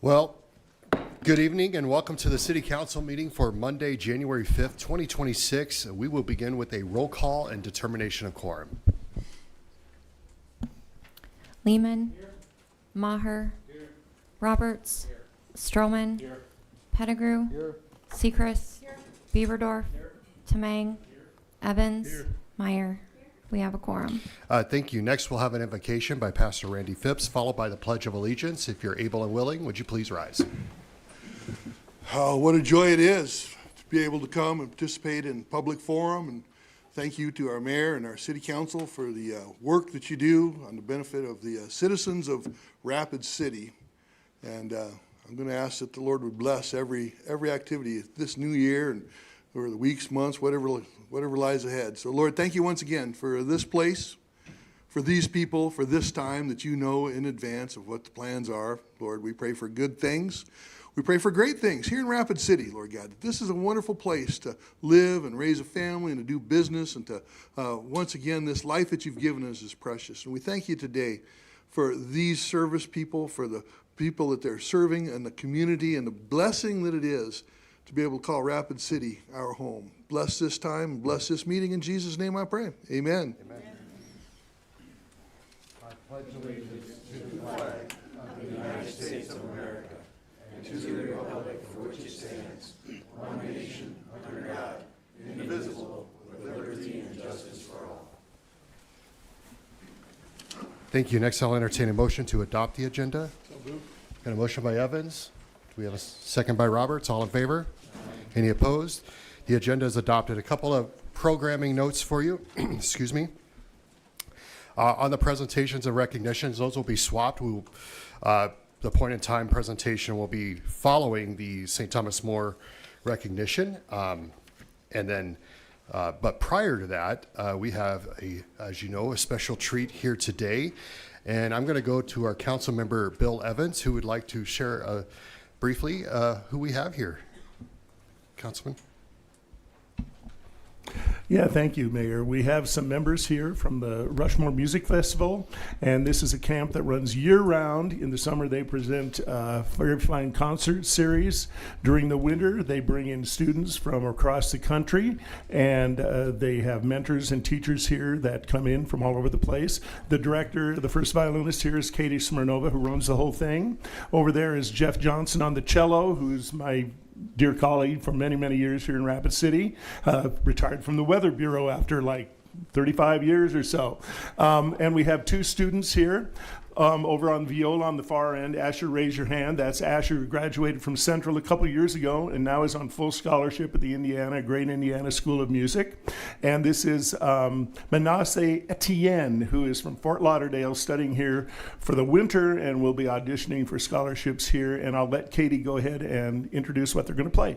Well, good evening and welcome to the City Council meeting for Monday, January 5th, 2026. We will begin with a roll call and determination of quorum. Lehman. Here. Maher. Here. Roberts. Here. Stroman. Here. Pettigrew. Here. Sechrist. Here. Beaverdorf. Here. Tamang. Here. Evans. Here. Meyer. We have a quorum. Thank you. Next, we'll have an invocation by Pastor Randy Phipps, followed by the Pledge of Allegiance. If you're able and willing, would you please rise? Oh, what a joy it is to be able to come and participate in public forum. And thank you to our mayor and our city council for the work that you do on the benefit of the citizens of Rapid City. And I'm going to ask that the Lord would bless every activity this new year and or the weeks, months, whatever lies ahead. So, Lord, thank you once again for this place, for these people, for this time that you know in advance of what the plans are. Lord, we pray for good things. We pray for great things here in Rapid City, Lord God. This is a wonderful place to live and raise a family and to do business and to, once again, this life that you've given us is precious. And we thank you today for these service people, for the people that they're serving and the community and the blessing that it is to be able to call Rapid City our home. Bless this time, bless this meeting. In Jesus' name I pray. Amen. Amen. I pledge allegiance to the flag of the United States of America and to the republic for which it stands, one nation, under God, indivisible, with liberty and justice for all. Thank you. Next, I'll entertain a motion to adopt the agenda. Got a motion by Evans. Do we have a second by Roberts? All in favor? Any opposed? The agenda is adopted. A couple of programming notes for you. Excuse me. On the presentations and recognitions, those will be swapped. The point in time presentation will be following the St. Thomas More recognition. But prior to that, we have, as you know, a special treat here today. And I'm going to go to our council member, Bill Evans, who would like to share briefly who we have here. Councilman. Yeah, thank you, Mayor. We have some members here from the Rushmore Music Festival, and this is a camp that runs year-round. In the summer, they present a very fine concert series. During the winter, they bring in students from across the country, and they have mentors and teachers here that come in from all over the place. The director, the first violinist here is Katie Smirnova, who runs the whole thing. Over there is Jeff Johnson on the cello, who's my dear colleague for many, many years here in Rapid City, retired from the Weather Bureau after like 35 years or so. And we have two students here. Over on viola on the far end, Asher, raise your hand. That's Asher, who graduated from Central a couple years ago and now is on full scholarship at the Great Indiana School of Music. And this is Manasseh Etienne, who is from Fort Lauderdale, studying here for the winter and will be auditioning for scholarships here. And I'll let Katie go ahead and introduce what they're going to play.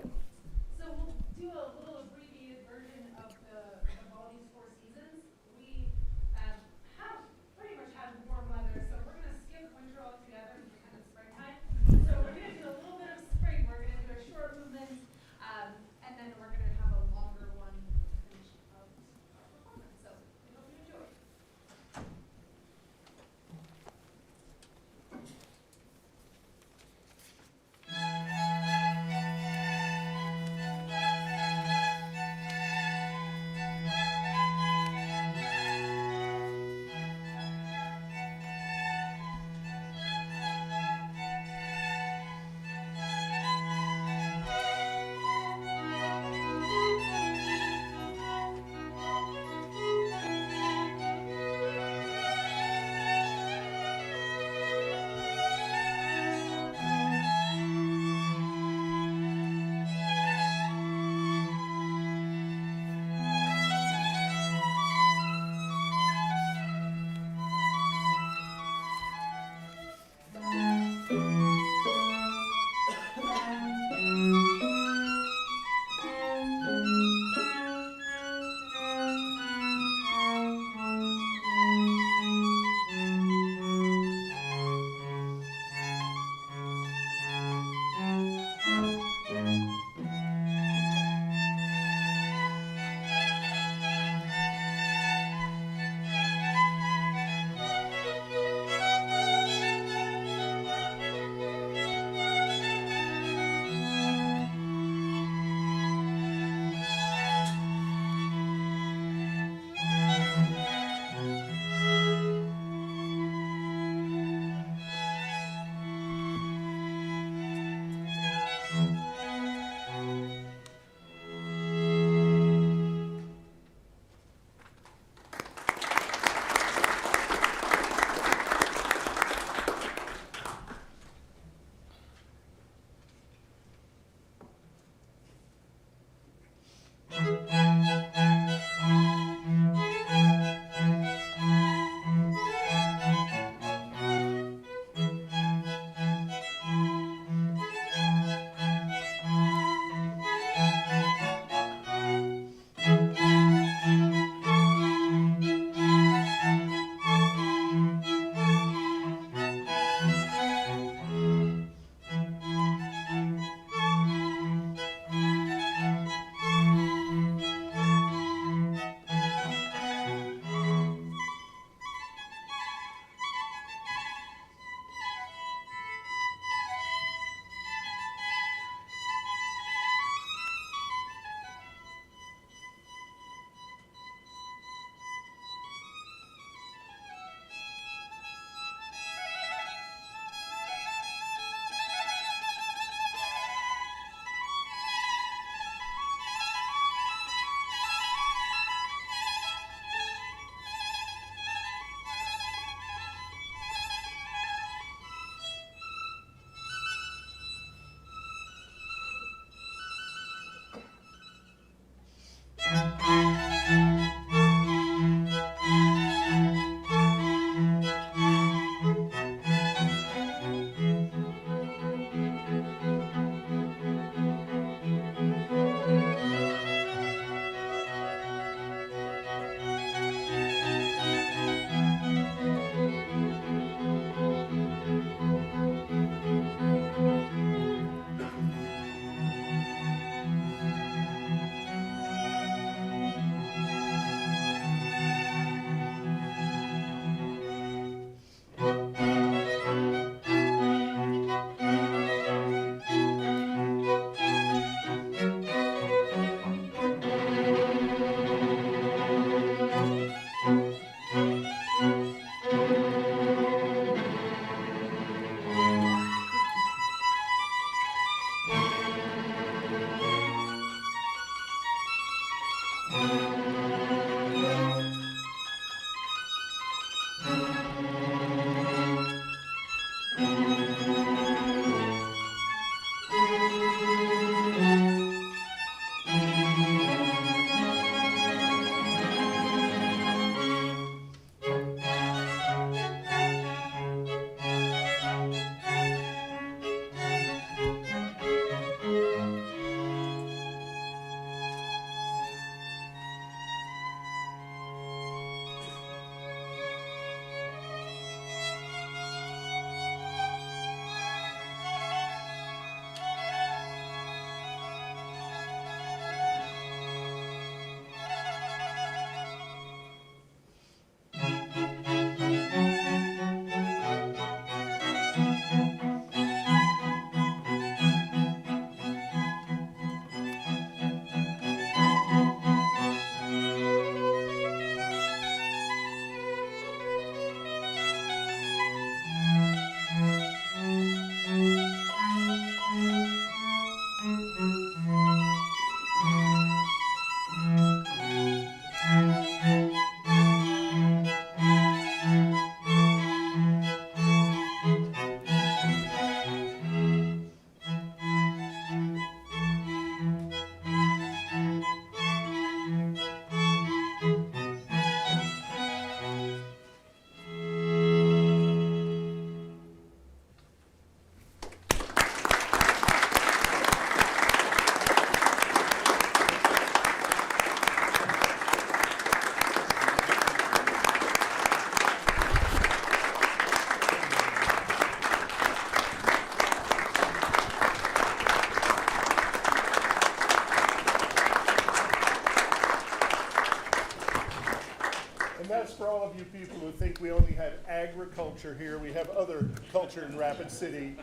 And that's for all of you people who think we only have agriculture here. We have other culture in Rapid City.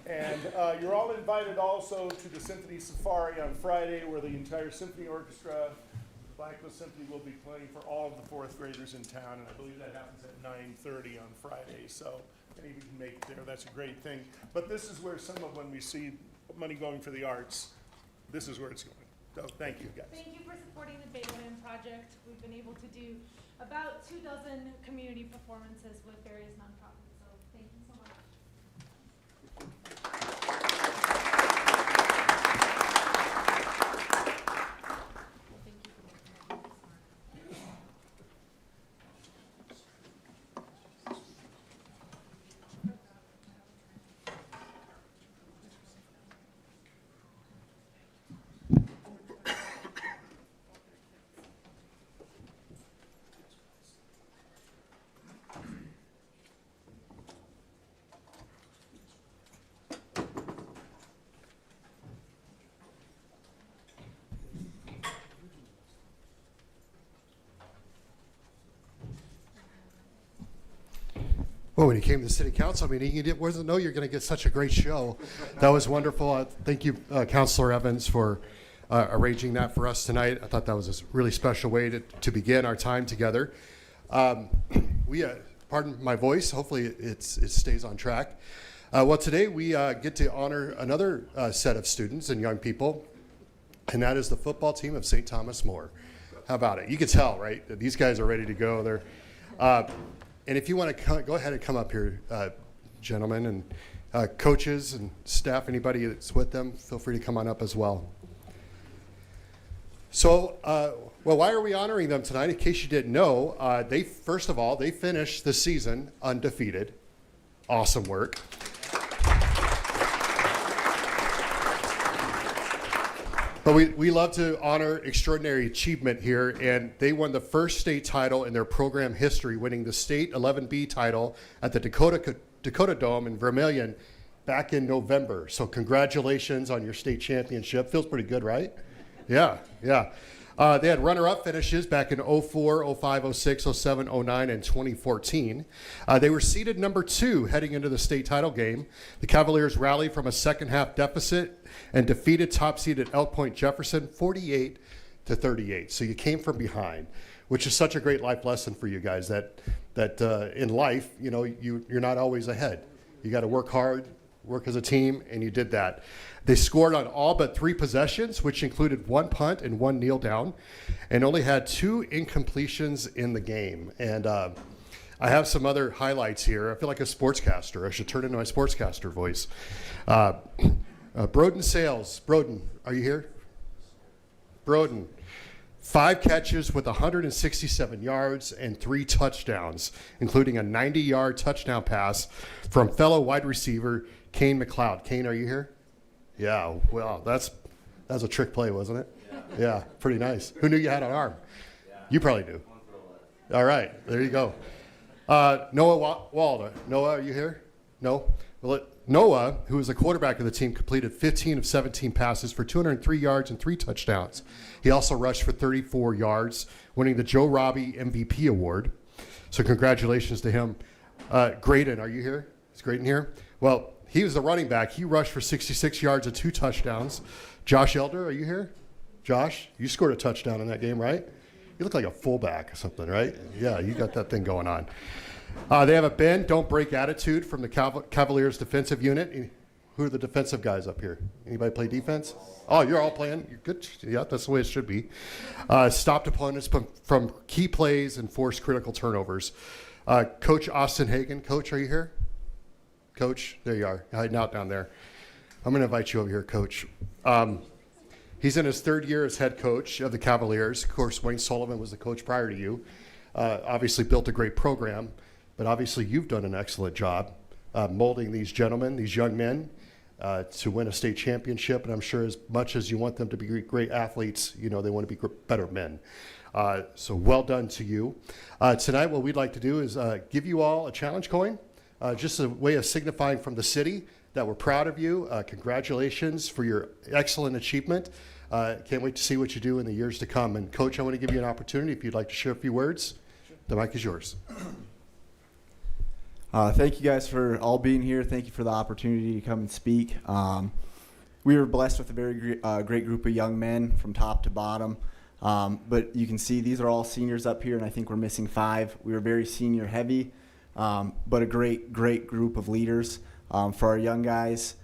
And you're all invited also to the Symphony Safari on Friday, where the entire symphony orchestra, Blackwood Symphony, will be playing for all of the fourth graders in town. And I believe that happens at 9:30 on Friday. So any of you can make it there, that's a great thing. But this is where some of when we see money going for the arts, this is where it's going. So thank you, guys. Thank you for supporting the Bayland Project. We've been able to do about 24 community performances with various nonprofits, so thank you so much. Well, when you came to the city council meeting, wasn't know you're going to get such a great show. That was wonderful. Thank you, Councilor Evans, for arranging that for us tonight. I thought that was a really special way to begin our time together. Pardon my voice. Hopefully it stays on track. Well, today we get to honor another set of students and young people, and that is the football team of St. Thomas More. How about it? You can tell, right? That these guys are ready to go. And if you want to go ahead and come up here, gentlemen, and coaches and staff, anybody that's with them, feel free to come on up as well. So, well, why are we honoring them tonight? In case you didn't know, first of all, they finished the season undefeated. Awesome work. But we love to honor extraordinary achievement here, and they won the first state title in their program history, winning the state 11B title at the Dakota Dome in Vermillion back in November. So congratulations on your state championship. Feels pretty good, right? Yeah. They had runner-up finishes back in 04, 05, 06, 07, 09, and 2014. They were seeded number 2 heading into the state title game. The Cavaliers rallied from a second-half deficit and defeated top-seeded Elk Point Jefferson 48-38. So you came from behind, which is such a great life lesson for you guys, that in life, you're not always ahead. You got to work hard, work as a team, and you did that. They scored on all but 3 possessions, which included 1 punt and 1 kneel down, and only had 2 incompletions in the game. And I have some other highlights here. I feel like a sportscaster. I should turn into my sportscaster voice. Broden Sales. Broden, are you here? Broden. 5 catches with 167 yards and 3 touchdowns, including a 90-yard touchdown pass from fellow wide receiver Kane McLeod. Kane, are you here? Yeah, well, that's a trick play, wasn't it? Yeah, pretty nice. Who knew you had an arm? You probably do. All right, there you go. Noah Walder. Noah, are you here? No? Well, Noah, who is the quarterback of the team, completed 15 of 17 passes for 203 yards and 3 touchdowns. He also rushed for 34 yards, winning the Joe Robbie MVP award. So congratulations to him. Graydon, are you here? Is Graydon here? Well, he was the running back. He rushed for 66 yards and 2 touchdowns. Josh Elder, are you here? Josh, you scored a touchdown in that game, right? You look like a fullback or something, right? Yeah, you got that thing going on. They have a bend, don't break attitude from the Cavaliers defensive unit. Who are the defensive guys up here? Anybody play defense? Oh, you're all playing. You're good. Yeah, that's the way it should be. Stopped opponents from key plays and forced critical turnovers. Coach Austin Hagan. Coach, are you here? Coach, there you are, hiding out down there. I'm going to invite you over here, Coach. He's in his 3rd year as head coach of the Cavaliers. Of course, Wayne Sullivan was the coach prior to you. Obviously built a great program, but obviously you've done an excellent job molding these gentlemen, these young men, to win a state championship. And I'm sure as much as you want them to be great athletes, they want to be better men. So well done to you. Tonight, what we'd like to do is give you all a challenge coin. Just a way of signifying from the city that we're proud of you. Congratulations for your excellent achievement. Can't wait to see what you do in the years to come. And Coach, I want to give you an opportunity if you'd like to share a few words. The mic is yours. Thank you guys for all being here. Thank you for the opportunity to come and speak. We were blessed with a very great group of young men from top to bottom. But you can see these are all seniors up here, and I think we're missing 5. We were very senior heavy, but a great group of leaders for our young guys.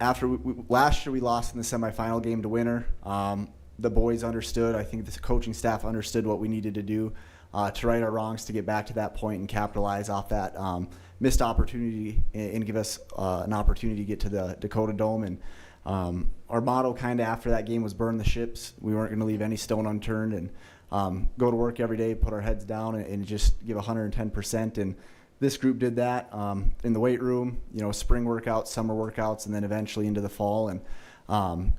After last year, we lost in the semifinal game to Winter. The boys understood. I think the coaching staff understood what we needed to do to right our wrongs, to get back to that point and capitalize off that missed opportunity and give us an opportunity to get to the Dakota Dome. And our motto kind of after that game was burn the ships. We weren't going to leave any stone unturned and go to work every day, put our heads down, and just give 110%. And this group did that in the weight room, spring workouts, summer workouts, and then eventually into the fall. And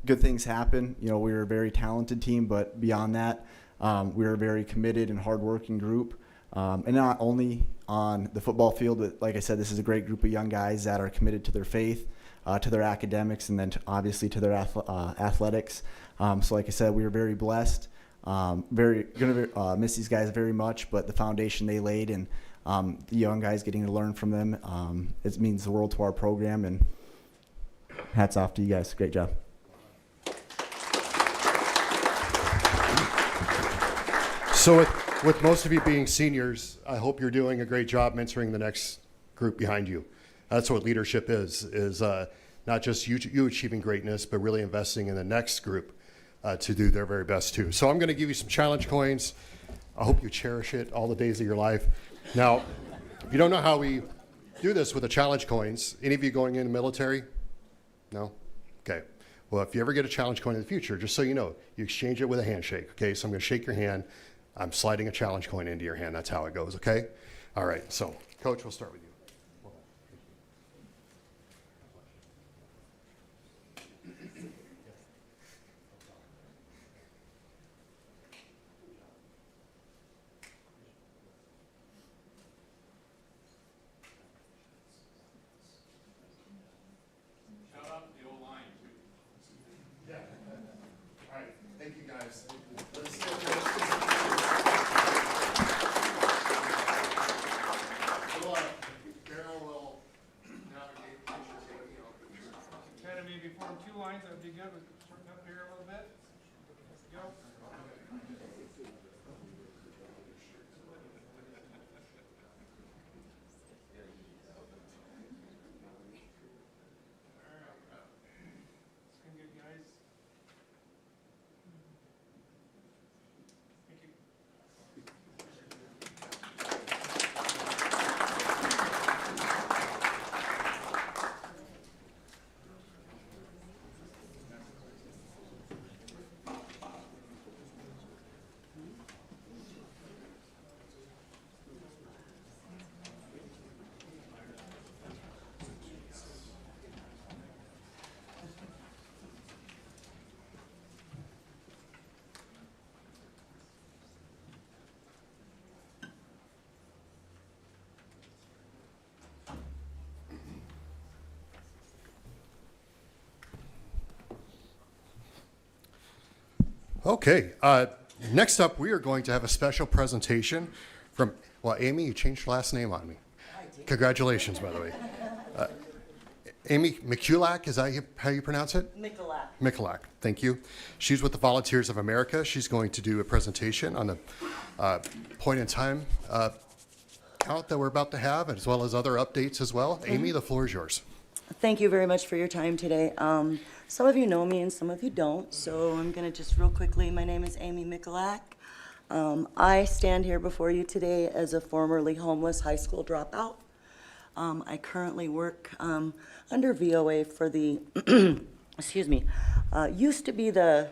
good things happen. We were a very talented team, but beyond that, we were a very committed and hardworking group. And not only on the football field, but like I said, this is a great group of young guys that are committed to their faith, to their academics, and then obviously to their athletics. So like I said, we were very blessed. Very gonna miss these guys very much, but the foundation they laid and the young guys getting to learn from them, it means the world to our program. And hats off to you guys. Great job. So with most of you being seniors, I hope you're doing a great job mentoring the next group behind you. That's what leadership is not just you achieving greatness, but really investing in the next group to do their very best too. So I'm going to give you some challenge coins. I hope you cherish it all the days of your life. Now, if you don't know how we do this with the challenge coins, any of you going in the military? No? Okay. Well, if you ever get a challenge coin in the future, just so you know, you exchange it with a handshake. Okay, so I'm going to shake your hand. I'm sliding a challenge coin into your hand. That's how it goes, okay? All right, so Coach, we'll start with you. Shout out to the old line, too. Yeah. All right, thank you guys. Carol will navigate the pictures. Kind of maybe form 2 lines, that would be good. We'll shorten up here a little bit. Let's go. Looking good, guys. Thank you. Okay, next up, we are going to have a special presentation from, well, Amy, you changed your last name on me. Congratulations, by the way. Amy Mikulak, is that how you pronounce it? Mikulak. Mikulak, thank you. She's with the Volunteers of America. She's going to do a presentation on the point in time count that we're about to have, as well as other updates as well. Amy, the floor is yours. Thank you very much for your time today. Some of you know me and some of you don't, so I'm going to just real quickly, my name is Amy Mikulak. I stand here before you today as a formerly homeless high school dropout. I currently work under VOA for the, excuse me, used to be the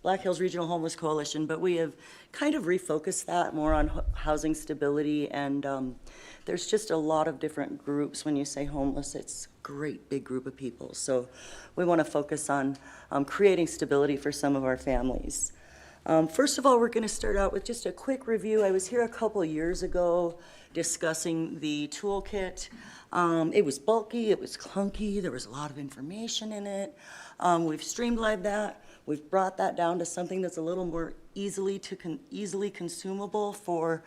Black Hills Regional Homeless Coalition, but we have kind of refocused that more on housing stability, and there's just a lot of different groups. When you say homeless, it's a great big group of people. So we want to focus on creating stability for some of our families. First of all, we're going to start out with just a quick review. I was here a couple years ago discussing the toolkit. It was bulky, it was clunky, there was a lot of information in it. We've streamlined that. We've brought that down to something that's a little more easily consumable for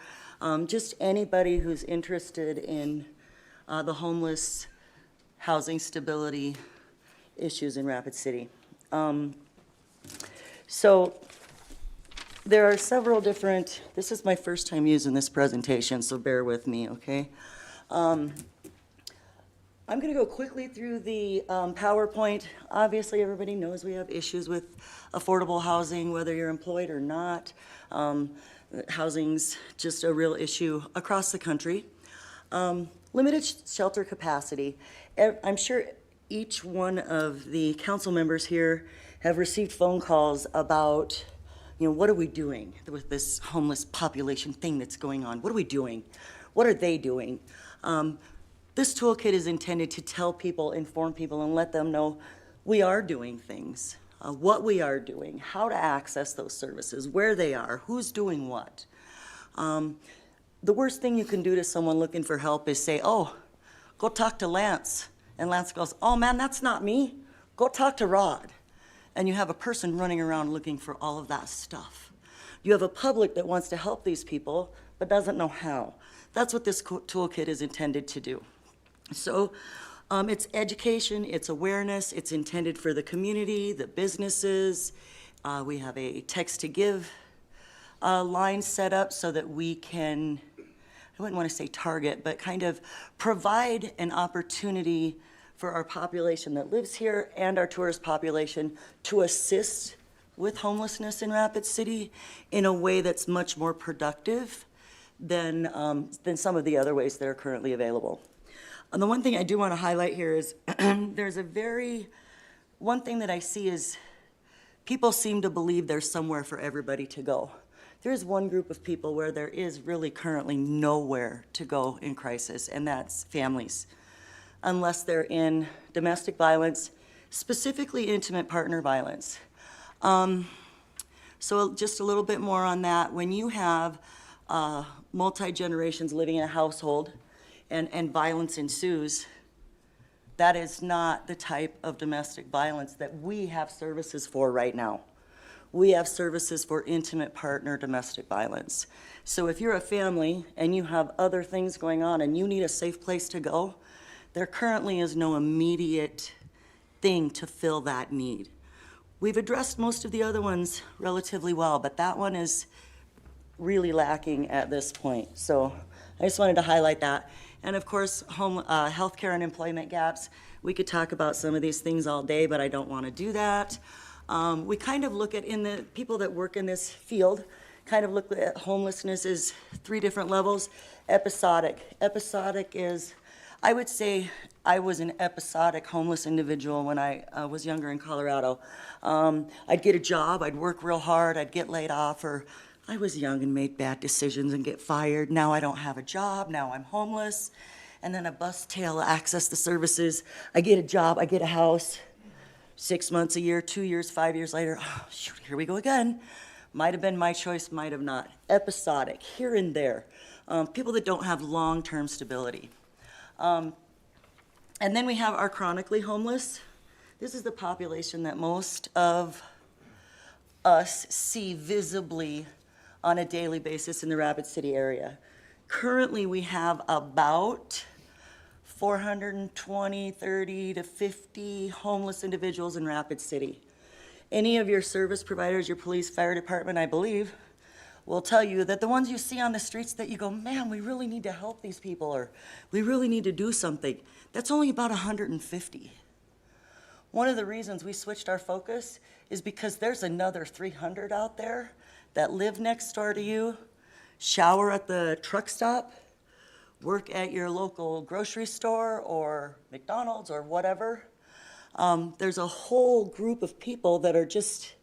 just anybody who's interested in the homeless housing stability issues in Rapid City. So there are several different, this is my first time using this presentation, so bear with me, okay? I'm going to go quickly through the PowerPoint. Obviously, everybody knows we have issues with affordable housing, whether you're employed or not. Housing's just a real issue across the country. Limited shelter capacity. I'm sure each one of the council members here have received phone calls about, you know, what are we doing with this homeless population thing that's going on? What are we doing? What are they doing? This toolkit is intended to tell people, inform people, and let them know we are doing things, what we are doing, how to access those services, where they are, who's doing what. The worst thing you can do to someone looking for help is say, oh, go talk to Lance. And Lance goes, oh man, that's not me. Go talk to Rod. And you have a person running around looking for all of that stuff. You have a public that wants to help these people, but doesn't know how. That's what this toolkit is intended to do. So it's education, it's awareness, it's intended for the community, the businesses. We have a text to give line set up so that we can, I wouldn't want to say target, but kind of provide an opportunity for our population that lives here and our tourist population to assist with homelessness in Rapid City in a way that's much more productive than some of the other ways that are currently available. And the one thing I do want to highlight here is there's one thing that I see is people seem to believe there's somewhere for everybody to go. There's one group of people where there is really currently nowhere to go in crisis, and that's families, unless they're in domestic violence, specifically intimate partner violence. So just a little bit more on that. When you have multi-generations living in a household and violence ensues, that is not the type of domestic violence that we have services for right now. We have services for intimate partner domestic violence. So if you're a family and you have other things going on and you need a safe place to go, there currently is no immediate thing to fill that need. We've addressed most of the other ones relatively well, but that one is really lacking at this point. So I just wanted to highlight that. And of course, healthcare and employment gaps. We could talk about some of these things all day, but I don't want to do that. We kind of look at, in the people that work in this field, kind of look at homelessness as 3 different levels. Episodic. Episodic is, I would say I was an episodic homeless individual when I was younger in Colorado. I'd get a job, I'd work real hard, I'd get laid off, or I was young and made bad decisions and get fired. Now I don't have a job, now I'm homeless. And then a bus tail access the services. I get a job, I get a house. 6 months, a year, 2 years, 5 years later, oh, shoot, here we go again. Might have been my choice, might have not. Episodic, here and there. People that don't have long-term stability. And then we have our chronically homeless. This is the population that most of us see visibly on a daily basis in the Rapid City area. Currently, we have about 420, 30 to 50 homeless individuals in Rapid City. Any of your service providers, your police, fire department, I believe, will tell you that the ones you see on the streets that you go, man, we really need to help these people, or we really need to do something, that's only about 150. One of the reasons we switched our focus is because there's another 300 out there that live next door to you, shower at the truck stop, work at your local grocery store or McDonald's or whatever. There's a whole group of people that are just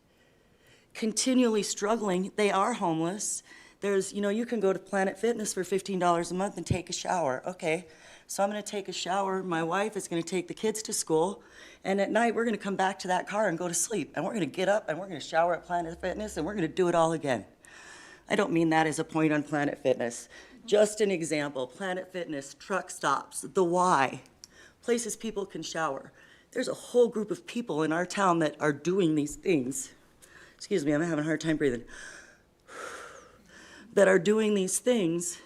continually struggling. They are homeless. There's, you know, you can go to Planet Fitness for $15 a month and take a shower. Okay, so I'm gonna take a shower. My wife is gonna take the kids to school. And at night, we're gonna come back to that car and go to sleep. And we're gonna get up and we're gonna shower at Planet Fitness and we're gonna do it all again. I don't mean that as a point on Planet Fitness. Just an example, Planet Fitness, truck stops, the Y, places people can shower. There's a whole group of people in our town that are doing these things excuse me, I'm having a hard time breathing, that are doing these things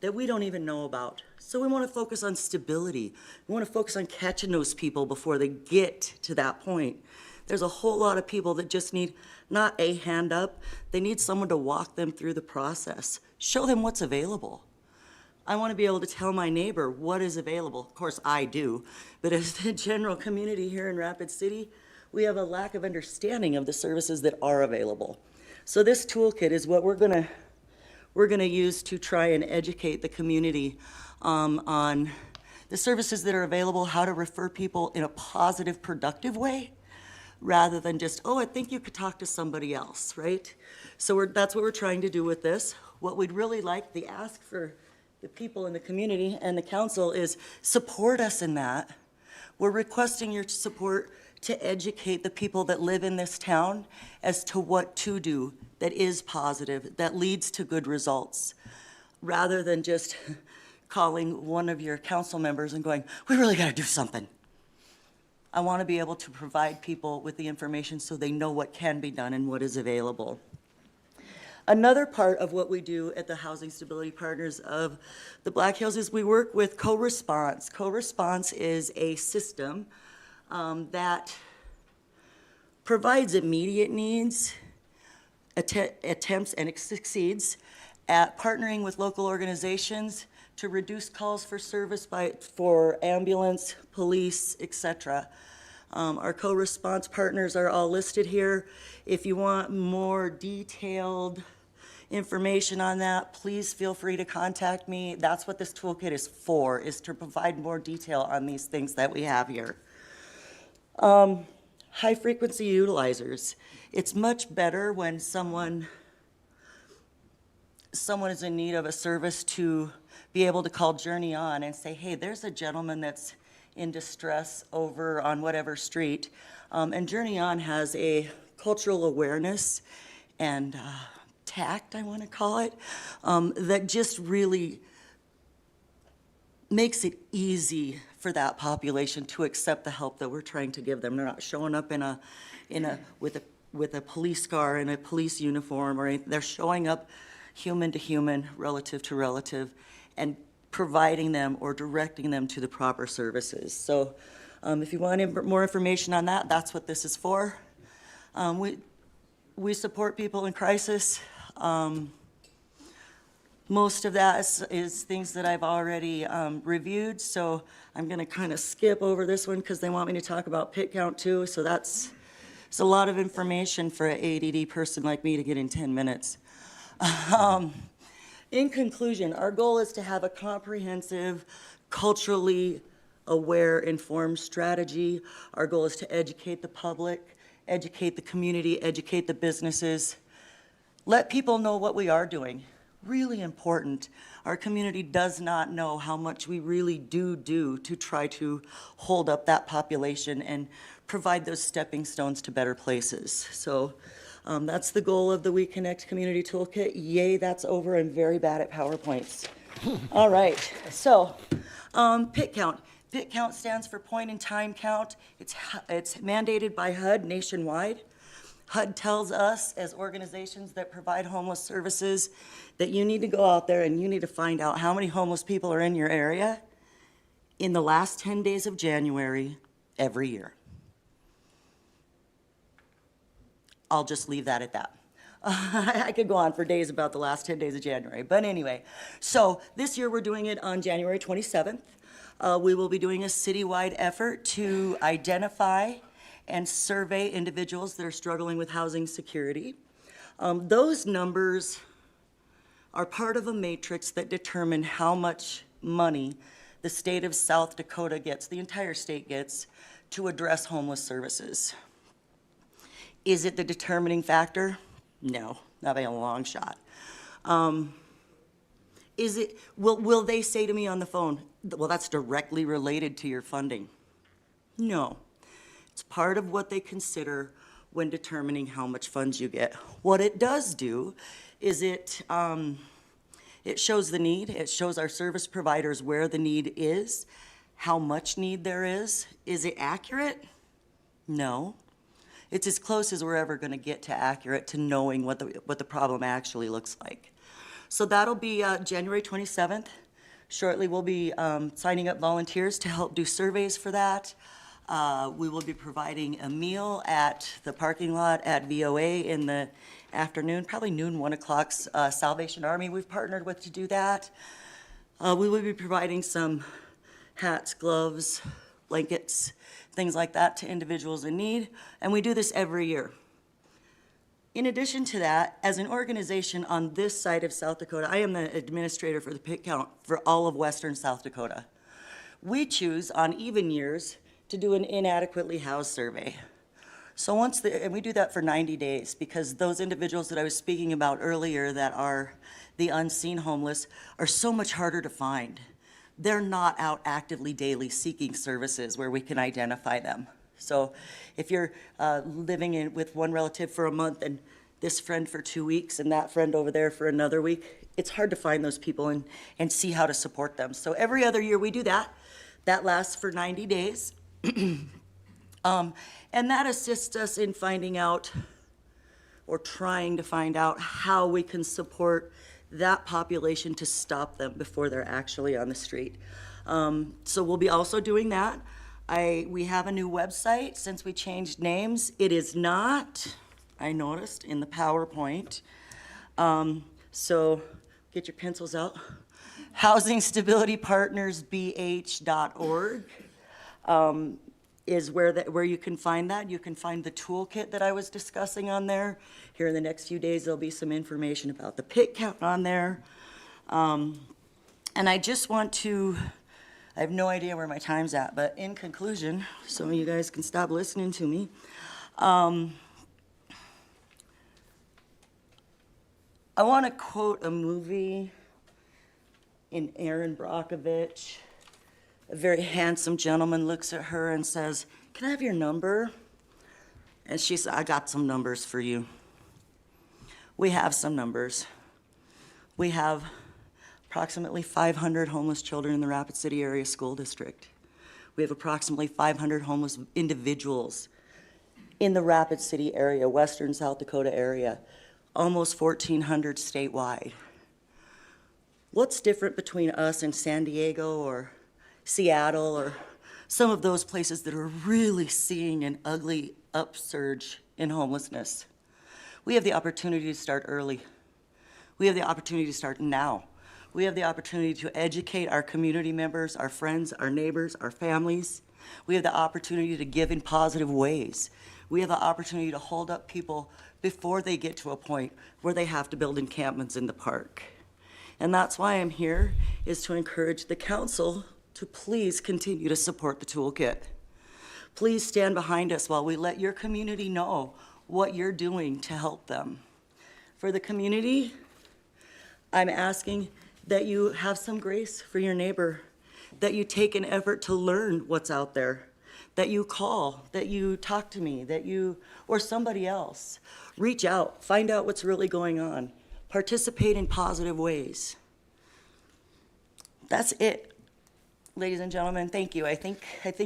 that we don't even know about. So we want to focus on stability. We want to focus on catching those people before they get to that point. There's a whole lot of people that just need not a hand up, they need someone to walk them through the process, show them what's available. I want to be able to tell my neighbor what is available. Of course, I do, but as the general community here in Rapid City, we have a lack of understanding of the services that are available. So this toolkit is what we're gonna use to try and educate the community on the services that are available, how to refer people in a positive, productive way, rather than just, oh, I think you could talk to somebody else, right? So that's what we're trying to do with this. What we'd really like, the ask for the people in the community and the council is support us in that. We're requesting your support to educate the people that live in this town as to what to do that is positive, that leads to good results, rather than just calling one of your council members and going, we really gotta do something. I want to be able to provide people with the information so they know what can be done and what is available. Another part of what we do at the Housing Stability Partners of the Black Hills is we work with Co-Response. Co-Response is a system that provides immediate needs, attempts and succeeds at partnering with local organizations to reduce calls for service for ambulance, police, etc. Our co-response partners are all listed here. If you want more detailed information on that, please feel free to contact me. That's what this toolkit is for, is to provide more detail on these things that we have here. High frequency utilizers. It's much better when someone is in need of a service to be able to call Journey On and say, hey, there's a gentleman that's in distress over on whatever street. And Journey On has a cultural awareness and tact, I want to call it, that just really makes it easy for that population to accept the help that we're trying to give them. They're not showing up with a police car and a police uniform or anything. They're showing up human to human, relative to relative, and providing them or directing them to the proper services. So if you want more information on that, that's what this is for. We support people in crisis. Most of that is things that I've already reviewed, so I'm gonna kind of skip over this one because they want me to talk about pit count too, so it's a lot of information for an ADD person like me to get in 10 minutes. In conclusion, our goal is to have a comprehensive, culturally aware, informed strategy. Our goal is to educate the public, educate the community, educate the businesses, let people know what we are doing. Really important. Our community does not know how much we really do to try to hold up that population and provide those stepping stones to better places. So that's the goal of the We Connect Community Toolkit. Yay, that's over. I'm very bad at PowerPoints. All right, so PIT count. PIT count stands for point in time count. It's mandated by HUD nationwide. HUD tells us as organizations that provide homeless services that you need to go out there and you need to find out how many homeless people are in your area in the last 10 days of January every year. I'll just leave that at that. I could go on for days about the last 10 days of January, but anyway. So this year we're doing it on January 27th. We will be doing a citywide effort to identify and survey individuals that are struggling with housing security. Those numbers are part of a matrix that determine how much money the state of South Dakota gets, the entire state gets, to address homeless services. Is it the determining factor? No, not by a long shot. Will they say to me on the phone, well, that's directly related to your funding? No. It's part of what they consider when determining how much funds you get. What it does do is it shows the need. It shows our service providers where the need is, how much need there is. Is it accurate? No. It's as close as we're ever going to get to accurate to knowing what the problem actually looks like. So that'll be January 27th. Shortly, we'll be signing up volunteers to help do surveys for that. We will be providing a meal at the parking lot at VOA in the afternoon, probably noon, 1 o'clock. Salvation Army we've partnered with to do that. We will be providing some hats, gloves, blankets, things like that to individuals in need, and we do this every year. In addition to that, as an organization on this side of South Dakota, I am the administrator for the pit count for all of western South Dakota. We choose on even years to do an inadequately housed survey. So and we do that for 90 days because those individuals that I was speaking about earlier that are the unseen homeless are so much harder to find. They're not out actively daily seeking services where we can identify them. So if you're living with one relative for a month and this friend for 2 weeks and that friend over there for another week, it's hard to find those people and see how to support them. So every other year we do that. That lasts for 90 days. And that assists us in finding out or trying to find out how we can support that population to stop them before they're actually on the street. So we'll be also doing that. We have a new website since we changed names. It is not, I noticed, in the PowerPoint. So get your pencils out. HousingStabilityPartnersBH.org is where you can find that. You can find the toolkit that I was discussing on there. Here in the next few days, there'll be some information about the pit count on there. And I just want to, I have no idea where my time's at, but in conclusion, some of you guys can stop listening to me. I want to quote a movie in Erin Brockovich. A very handsome gentleman looks at her and says, "Can I have your number?" And she said, "I got some numbers for you." We have some numbers. We have approximately 500 homeless children in the Rapid City Area School District. We have approximately 500 homeless individuals in the Rapid City area, western South Dakota area, almost 1,400 statewide. What's different between us and San Diego or Seattle or some of those places that are really seeing an ugly upsurge in homelessness? We have the opportunity to start early. We have the opportunity to start now. We have the opportunity to educate our community members, our friends, our neighbors, our families. We have the opportunity to give in positive ways. We have the opportunity to hold up people before they get to a point where they have to build encampments in the park. And that's why I'm here, is to encourage the council to please continue to support the toolkit. Please stand behind us while we let your community know what you're doing to help them. For the community, I'm asking that you have some grace for your neighbor, that you take an effort to learn what's out there, that you call, that you talk to me, or somebody else. Reach out, find out what's really going on. Participate in positive ways. That's it. Ladies and gentlemen, thank you. I think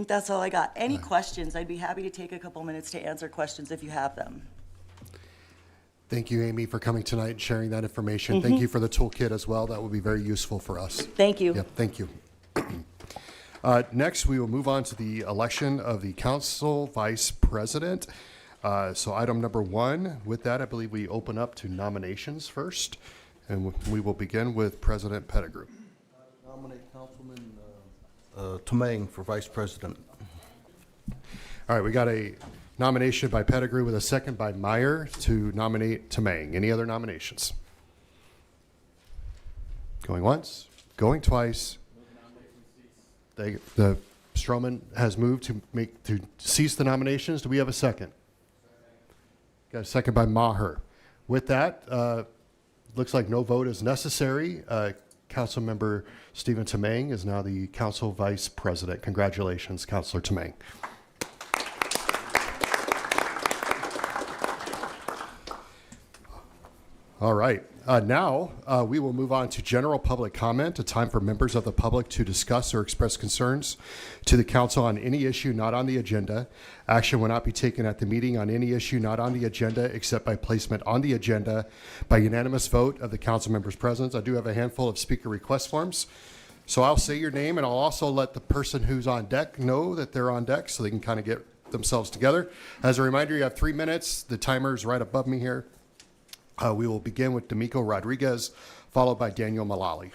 that's all I got. Any questions? I'd be happy to take a couple minutes to answer questions if you have them. Thank you, Amy, for coming tonight and sharing that information. Thank you for the toolkit as well. That will be very useful for us. Thank you. Yep, thank you. Next, we will move on to the election of the council vice president. So item number 1, with that, I believe we open up to nominations first, and we will begin with President Pettigrew. Nominate Councilman Tamang for Vice President. All right, we got a nomination by Pettigrew with a second by Meyer to nominate Tamang. Any other nominations? Going once, going twice. The Stroman has moved to cease the nominations. Do we have a second? Got a second by Maher. With that, looks like no vote is necessary. Councilmember Stephen Tamang is now the council vice president. Congratulations, Councilor Tamang. All right. Now, we will move on to general public comment, a time for members of the public to discuss or express concerns to the council on any issue not on the agenda. Action will not be taken at the meeting on any issue not on the agenda except by placement on the agenda by unanimous vote of the council members present. I do have a handful of speaker request forms. So I'll say your name, and I'll also let the person who's on deck know that they're on deck so they can kind of get themselves together. As a reminder, you have 3 minutes. The timer is right above me here. We will begin with D'Amico Rodriguez, followed by Daniel Mullally.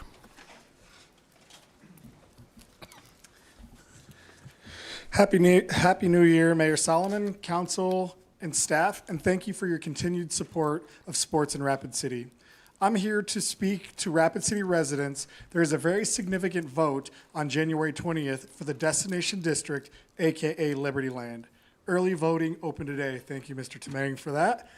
Happy New Year, Mayor Solomon, council, and staff, and thank you for your continued support of sports in Rapid City. I'm here to speak to Rapid City residents. There is a very significant vote on January 20th for the Destination District, aka Liberty Land. Early voting open today. Thank you, Mr. Tamang, for that.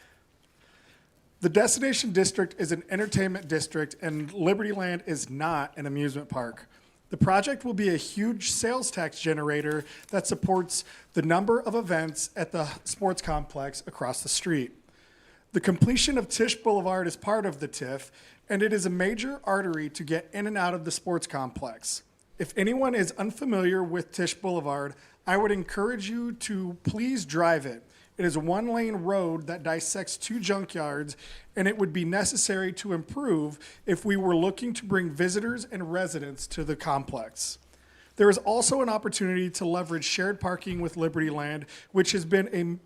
The Destination District is an entertainment district, and Liberty Land is not an amusement park. The project will be a huge sales tax generator that supports the number of events at the sports complex across the street. The completion of Tisch Boulevard is part of the TIF, and it is a major artery to get in and out of the sports complex. If anyone is unfamiliar with Tisch Boulevard, I would encourage you to please drive it. It is a one-lane road that dissects 2 junkyards, and it would be necessary to improve if we were looking to bring visitors and residents to the complex. There is also an opportunity to leverage shared parking with Liberty Land, which has been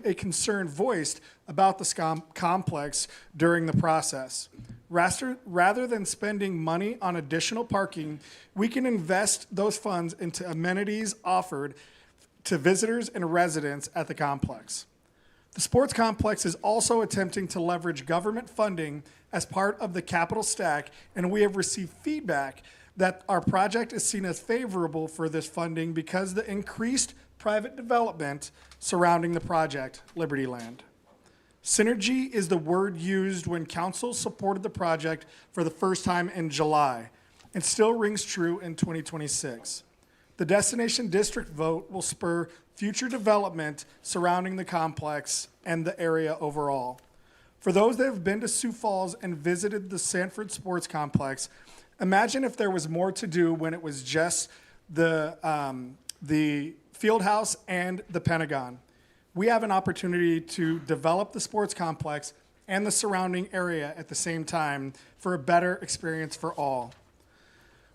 a concern voiced about the complex during the process. Rather than spending money on additional parking, we can invest those funds into amenities offered to visitors and residents at the complex. The sports complex is also attempting to leverage government funding as part of the capital stack, and we have received feedback that our project is seen as favorable for this funding because the increased private development surrounding the project, Liberty Land. Synergy is the word used when council supported the project for the first time in July, and still rings true in 2026. The Destination District vote will spur future development surrounding the complex and the area overall. For those that have been to Sioux Falls and visited the Sanford Sports Complex, imagine if there was more to do when it was just the field house and the Pentagon. We have an opportunity to develop the sports complex and the surrounding area at the same time for a better experience for all.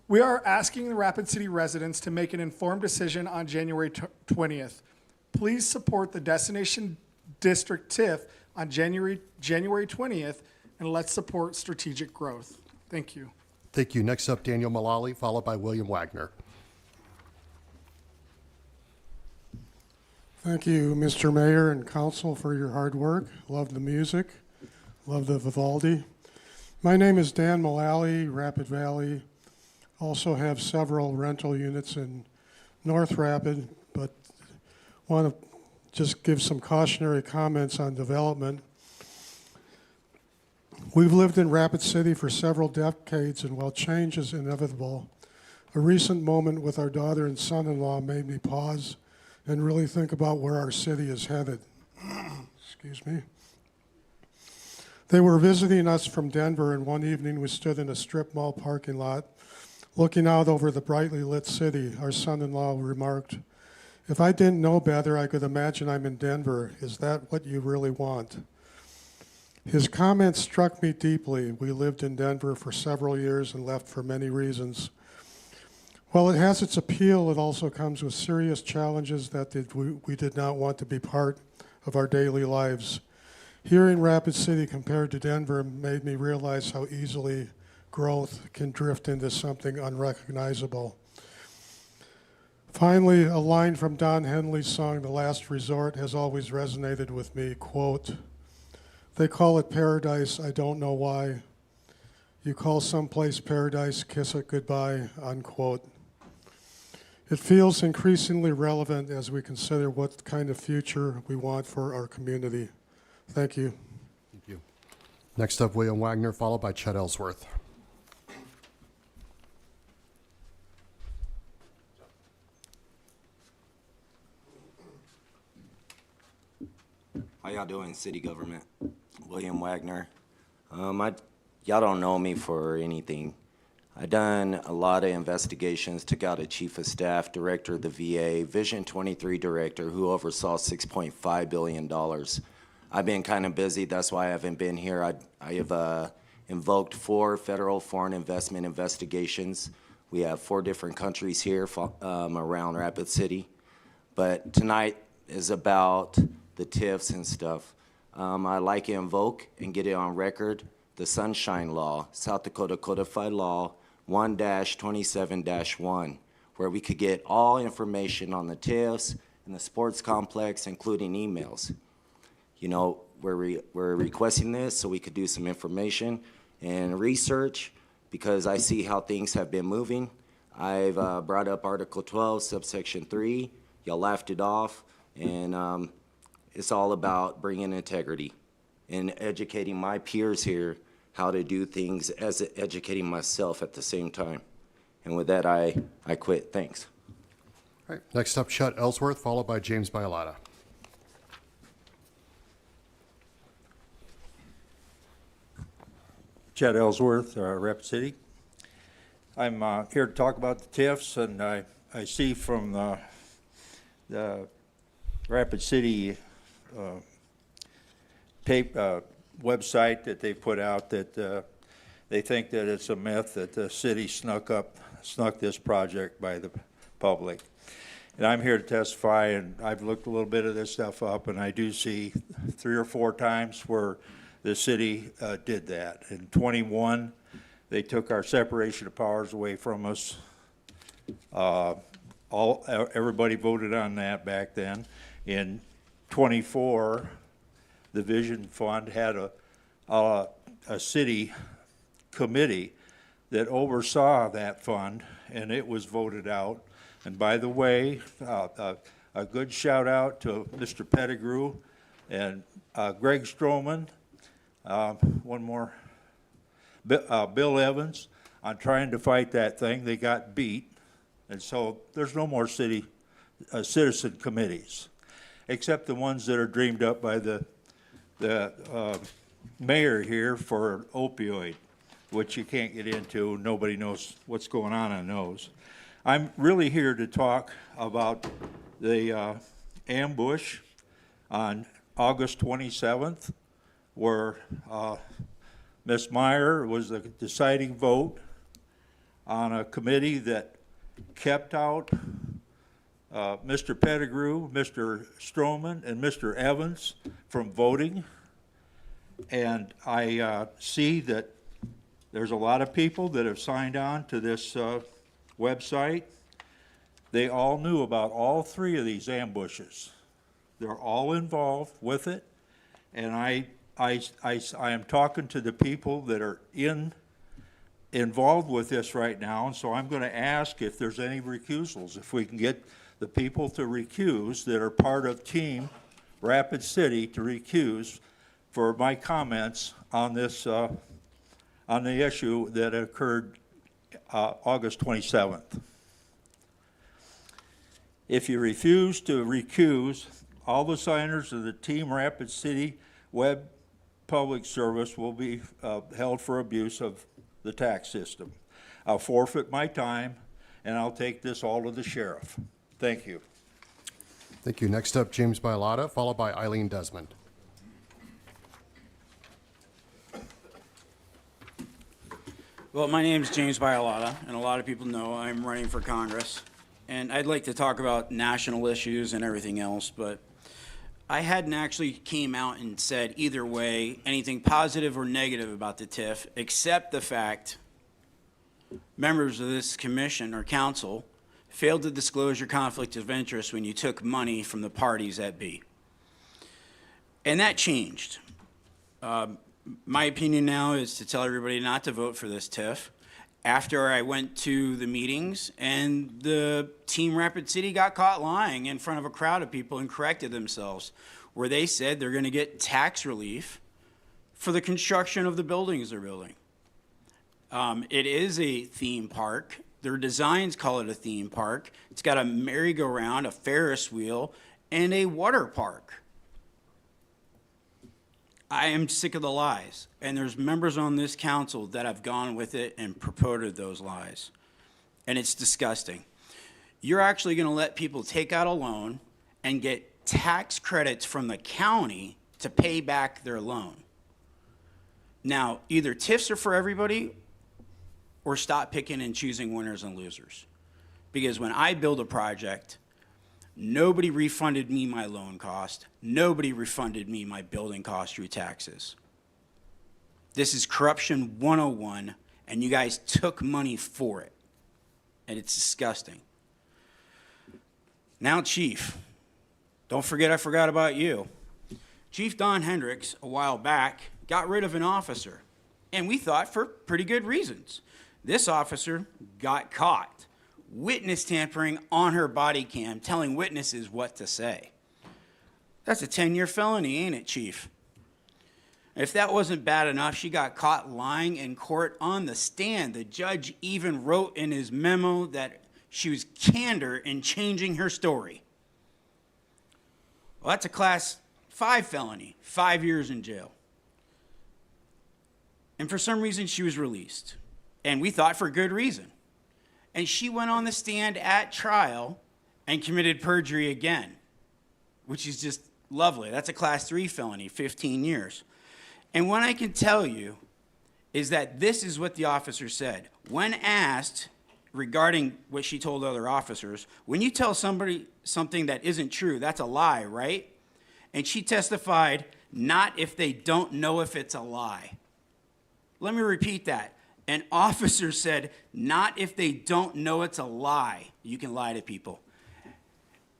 We are asking the Rapid City residents to make an informed decision on January 20th. Please support the Destination District TIF on January 20th, and let's support strategic growth. Thank you. Thank you. Next up, Daniel Mullally, followed by William Wagner. Thank you, Mr. Mayor and Council, for your hard work. Love the music. Love the Vivaldi. My name is Dan Mullally, Rapid Valley. Also have several rental units in North Rapid, but want to just give some cautionary comments on development. We've lived in Rapid City for several decades, and while change is inevitable, a recent moment with our daughter and son-in-law made me pause and really think about where our city is headed. Excuse me. They were visiting us from Denver, and one evening we stood in a strip mall parking lot looking out over the brightly lit city. Our son-in-law remarked, "If I didn't know better, I could imagine I'm in Denver. Is that what you really want?" His comment struck me deeply. We lived in Denver for several years and left for many reasons. While it has its appeal, it also comes with serious challenges that we did not want to be part of our daily lives. Here in Rapid City compared to Denver made me realize how easily growth can drift into something unrecognizable. Finally, a line from Don Henley's song, "The Last Resort," has always resonated with me. Quote, "They call it paradise, I don't know why. You call someplace paradise, kiss it goodbye," unquote. It feels increasingly relevant as we consider what kind of future we want for our community. Thank you. Thank you. Next up, William Wagner, followed by Chet Ellsworth. How y'all doing, city government? William Wagner, Y'all don't know me for anything. I done a lot of investigations, took out a chief of staff, director of the VA, Vision 23 director who oversaw $6.5 billion. I've been kind of busy, that's why I haven't been here. I have invoked 4 federal foreign investment investigations. We have 4 different countries here around Rapid City. But tonight is about the TIFs and stuff. I'd like to invoke and get it on record the Sunshine Law, South Dakota Codified Law 1-27-1, where we could get all information on the TIFs and the sports complex, including emails. You know, we're requesting this so we could do some information and research, because I see how things have been moving. I've brought up Article 12, subsection 3. Y'all laughed it off, and it's all about bringing integrity and educating my peers here how to do things, as educating myself at the same time. And with that, I quit. Thanks. All right, next up, Chet Ellsworth, followed by James Bialotta. Chet Ellsworth, Rapid City. I'm here to talk about the TIFs, and I see from the Rapid City website that they put out that they think that it's a myth that the city snuck this project by the public. And I'm here to testify, and I've looked a little bit of this stuff up, and I do see 3 or 4 times where the city did that. In 21, they took our separation of powers away from us. Everybody voted on that back then. In 24, the Vision Fund had a city committee that oversaw that fund, and it was voted out. And by the way, a good shout out to Mr. Pettigrew and Greg Stroman, one more, Bill Evans, on trying to fight that thing. They got beat, and so there's no more citizen committees, except the ones that are dreamed up by the mayor here for opioid, which you can't get into. Nobody knows what's going on those. I'm really here to talk about the ambush on August 27th, where Ms. Meyer was the deciding vote on a committee that kept out Mr. Pettigrew, Mr. Stroman, and Mr. Evans from voting. And I see that there's a lot of people that have signed on to this website. They all knew about all 3 of these ambushes. They're all involved with it. And I am talking to the people that are involved with this right now, and so I'm going to ask if there's any recusals, if we can get the people to recuse that are part of Team Rapid City to recuse for my comments on this, on the issue that occurred August 27th. If you refuse to recuse, all the signers of the Team Rapid City web public service will be held for abuse of the tax system. I'll forfeit my time, and I'll take this all to the sheriff. Thank you. Thank you. Next up, James Bialotta, followed by Eileen Desmond. Well, my name is James Bialotta, and a lot of people know I'm running for Congress. And I'd like to talk about national issues and everything else, but I hadn't actually came out and said either way anything positive or negative about the TIF, except the fact members of this commission or council failed to disclose your conflict of interest when you took money from the parties at B. And that changed. My opinion now is to tell everybody not to vote for this TIF. After I went to the meetings and the Team Rapid City got caught lying in front of a crowd of people and corrected themselves, where they said they're going to get tax relief for the construction of the buildings they're building. It is a theme park. Their designs call it a theme park. It's got a merry-go-round, a Ferris wheel, and a water park. I am sick of the lies, and there's members on this council that have gone with it and promoted those lies, and it's disgusting. You're actually going to let people take out a loan and get tax credits from the county to pay back their loan. Now, either TIFs are for everybody or stop picking and choosing winners and losers. Because when I build a project, nobody refunded me my loan cost. Nobody refunded me my building cost through taxes. This is corruption 101, and you guys took money for it. And it's disgusting. Now, Chief, don't forget I forgot about you. Chief Don Hendricks, a while back, got rid of an officer, and we thought for pretty good reasons. This officer got caught witness tampering on her body cam, telling witnesses what to say. That's a 10-year felony, ain't it, Chief? If that wasn't bad enough, she got caught lying in court on the stand. The judge even wrote in his memo that she was candor in changing her story. Well, that's a class 5 felony, 5 years in jail. And for some reason, she was released. And we thought for good reason. And she went on the stand at trial and committed perjury again, which is just lovely. That's a class 3 felony, 15 years. And what I can tell you is that this is what the officer said. When asked regarding what she told other officers, when you tell somebody something that isn't true, that's a lie, right? And she testified, not if they don't know if it's a lie. Let me repeat that. An officer said, not if they don't know it's a lie. You can lie to people.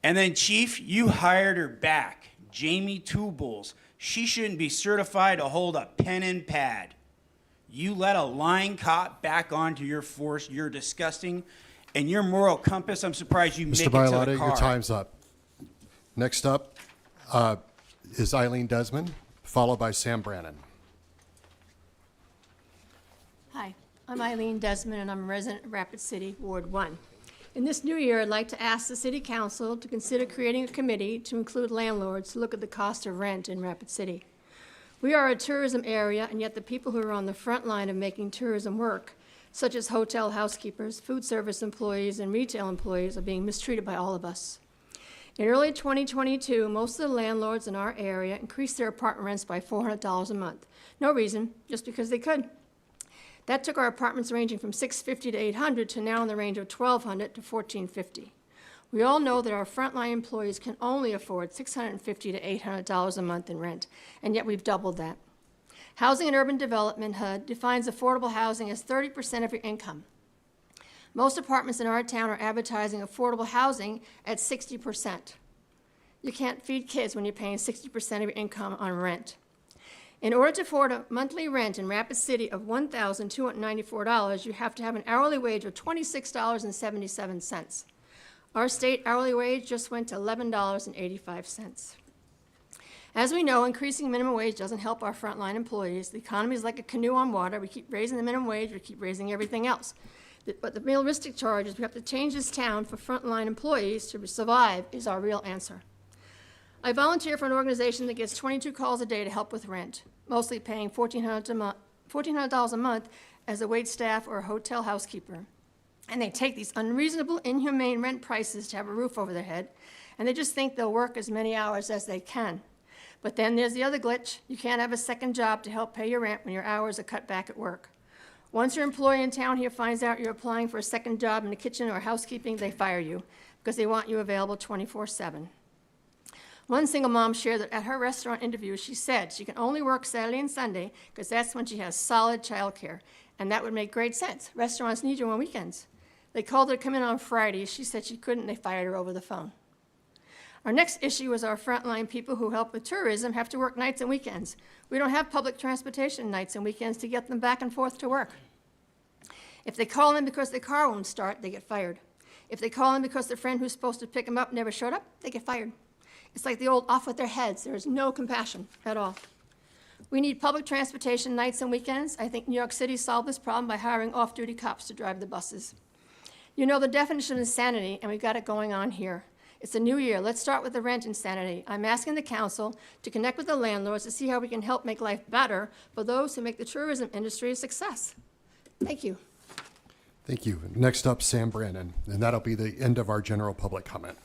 And then, Chief, you hired her back, Jamie Two Bulls. She shouldn't be certified to hold a pen and pad. You let a lying cop back onto your force. You're disgusting. And your moral compass, I'm surprised you make it to the car. Mr. Bialotti, your time's up. Next up is Eileen Desmond, followed by Sam Brannon. Hi, I'm Eileen Desmond, and I'm a resident of Rapid City, Ward 1. In this new year, I'd like to ask the City Council to consider creating a committee to include landlords to look at the cost of rent in Rapid City. We are a tourism area, and yet the people who are on the front line of making tourism work, such as hotel housekeepers, food service employees, and retail employees, are being mistreated by all of us. In early 2022, most of the landlords in our area increased their apartment rents by $400 a month. No reason, just because they could. That took our apartments ranging from $650 to $800 to now in the range of $1,200 to $1,450. We all know that our frontline employees can only afford $650 to $800 a month in rent, and yet we've doubled that. Housing and Urban Development, HUD, defines affordable housing as 30% of your income. Most apartments in our town are advertising affordable housing at 60%. You can't feed kids when you're paying 60% of your income on rent. In order to afford a monthly rent in Rapid City of $1,294, you have to have an hourly wage of $26.77. Our state hourly wage just went to $11.85. As we know, increasing minimum wage doesn't help our frontline employees. The economy is like a canoe on water. We keep raising the minimum wage, we keep raising everything else. But the realistic charge is we have to change this town for frontline employees to survive is our real answer. I volunteer for an organization that gets 22 calls a day to help with rent, mostly paying $1,400 a month as a wait staff or a hotel housekeeper. And they take these unreasonable, inhumane rent prices to have a roof over their head, and they just think they'll work as many hours as they can. But then there's the other glitch. You can't have a second job to help pay your rent when your hours are cut back at work. Once your employee in town here finds out you're applying for a second job in the kitchen or housekeeping, they fire you because they want you available 24/7. One single mom shared that at her restaurant interview, she said she can only work Saturday and Sunday because that's when she has solid childcare, and that would make great sense. Restaurants need you on weekends. They called her to come in on Friday. She said she couldn't. They fired her over the phone. Our next issue is our frontline people who help with tourism have to work nights and weekends. We don't have public transportation nights and weekends to get them back and forth to work. If they call in because their car won't start, they get fired. If they call in because their friend who's supposed to pick them up never showed up, they get fired. It's like the old off with their heads. There is no compassion at all. We need public transportation nights and weekends. I think New York City solved this problem by hiring off-duty cops to drive the buses. You know the definition of insanity, and we've got it going on here. It's a new year. Let's start with the rent insanity. I'm asking the council to connect with the landlords to see how we can help make life better for those who make the tourism industry a success. Thank you. Thank you. Next up, Sam Brannon, and that'll be the end of our general public comment.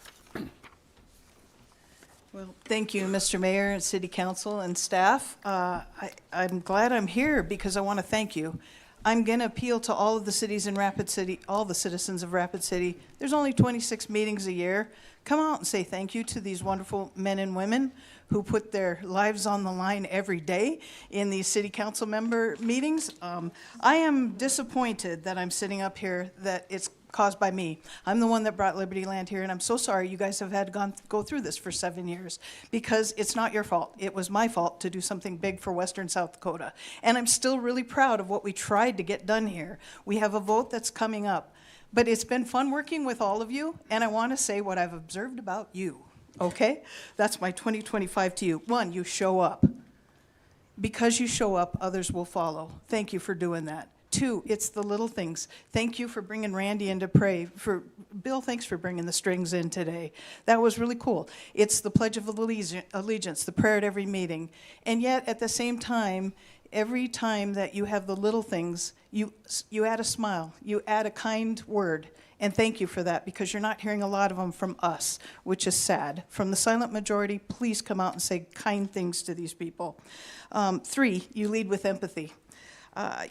Well, thank you, Mr. Mayor and City Council and staff. I'm glad I'm here because I want to thank you. I'm going to appeal to all of the cities in Rapid City, all the citizens of Rapid City. There's only 26 meetings a year. Come out and say thank you to these wonderful men and women who put their lives on the line every day in these city council member meetings. I am disappointed that I'm sitting up here, that it's caused by me. I'm the one that brought Liberty Land here, and I'm so sorry you guys have had to go through this for 7 years, because it's not your fault. It was my fault to do something big for Western South Dakota. And I'm still really proud of what we tried to get done here. We have a vote that's coming up. But it's been fun working with all of you, and I want to say what I've observed about you, okay? That's my 2025 to you. 1, you show up. Because you show up, others will follow. Thank you for doing that. 2, it's the little things. Thank you for bringing Randy in to pray. Bill, thanks for bringing the strings in today. That was really cool. It's the Pledge of Allegiance, the prayer at every meeting. And yet, at the same time, every time that you have the little things, you add a smile, you add a kind word. And thank you for that, because you're not hearing a lot of them from us, which is sad. From the silent majority, please come out and say kind things to these people. 3, you lead with empathy.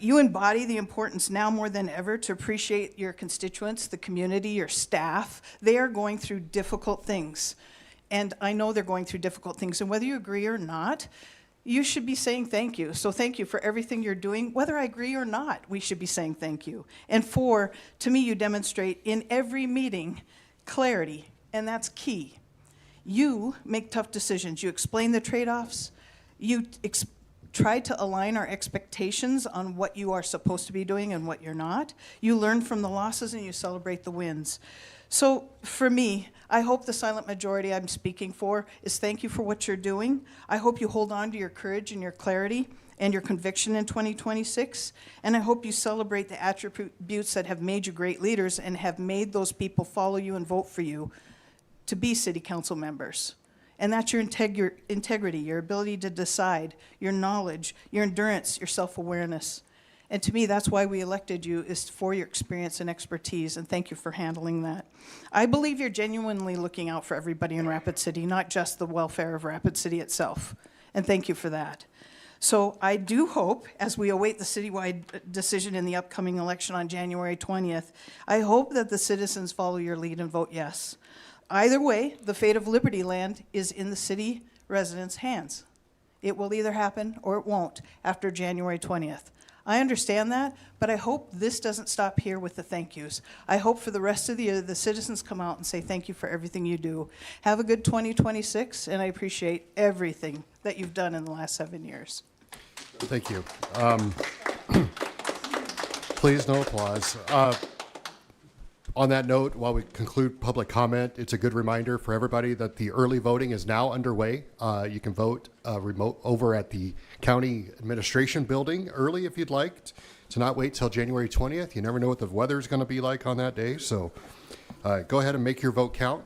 You embody the importance now more than ever to appreciate your constituents, the community, your staff. They are going through difficult things. And I know they're going through difficult things. And whether you agree or not, you should be saying thank you. So thank you for everything you're doing. Whether I agree or not, we should be saying thank you. And 4, to me, you demonstrate in every meeting clarity, and that's key. You make tough decisions. You explain the trade-offs. You try to align our expectations on what you are supposed to be doing and what you're not. You learn from the losses and you celebrate the wins. So for me, I hope the silent majority I'm speaking for is thank you for what you're doing. I hope you hold on to your courage and your clarity and your conviction in 2026. And I hope you celebrate the attributes that have made you great leaders and have made those people follow you and vote for you to be city council members. And that's your integrity, your ability to decide, your knowledge, your endurance, your self-awareness. And to me, that's why we elected you, is for your experience and expertise, and thank you for handling that. I believe you're genuinely looking out for everybody in Rapid City, not just the welfare of Rapid City itself. And thank you for that. So I do hope, as we await the citywide decision in the upcoming election on January 20th, I hope that the citizens follow your lead and vote yes. Either way, the fate of Liberty Land is in the city residents' hands. It will either happen or it won't after January 20th. I understand that, but I hope this doesn't stop here with the thank yous. I hope for the rest of the year, the citizens come out and say thank you for everything you do. Have a good 2026, and I appreciate everything that you've done in the last 7 years. Thank you. Please, no applause. On that note, while we conclude public comment, it's a good reminder for everybody that the early voting is now underway. You can vote remote over at the county administration building early if you'd like, to not wait till January 20th. You never know what the weather's going to be like on that day, so go ahead and make your vote count.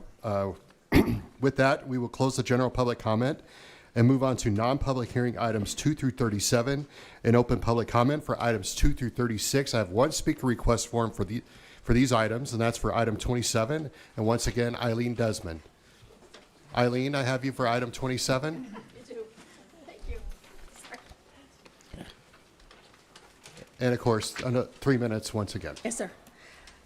With that, we will close the general public comment and move on to non-public hearing items 2 through 37 and open public comment for items 2 through 36. I have one speaker request form for these items, and that's for item 27. And once again, Eileen Desmond. Eileen, I have you for item 27. You too. Thank you. And of course, 3 minutes once again. Yes, sir.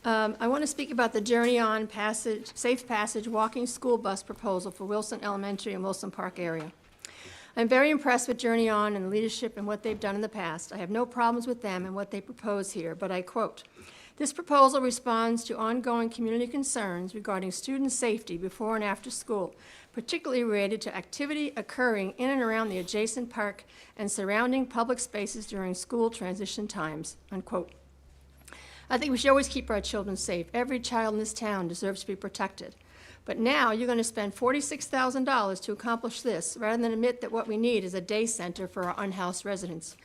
I want to speak about the Journey On Safe Passage Walking School Bus proposal for Wilson Elementary and Wilson Park area. I'm very impressed with Journey On and the leadership and what they've done in the past. I have no problems with them and what they propose here, but I quote, "This proposal responds to ongoing community concerns regarding student safety before and after school, particularly related to activity occurring in and around the adjacent park and surrounding public spaces during school transition times," unquote. I think we should always keep our children safe. Every child in this town deserves to be protected. But now you're going to spend $46,000 to accomplish this, rather than admit that what we need is a day center for our unhoused residents.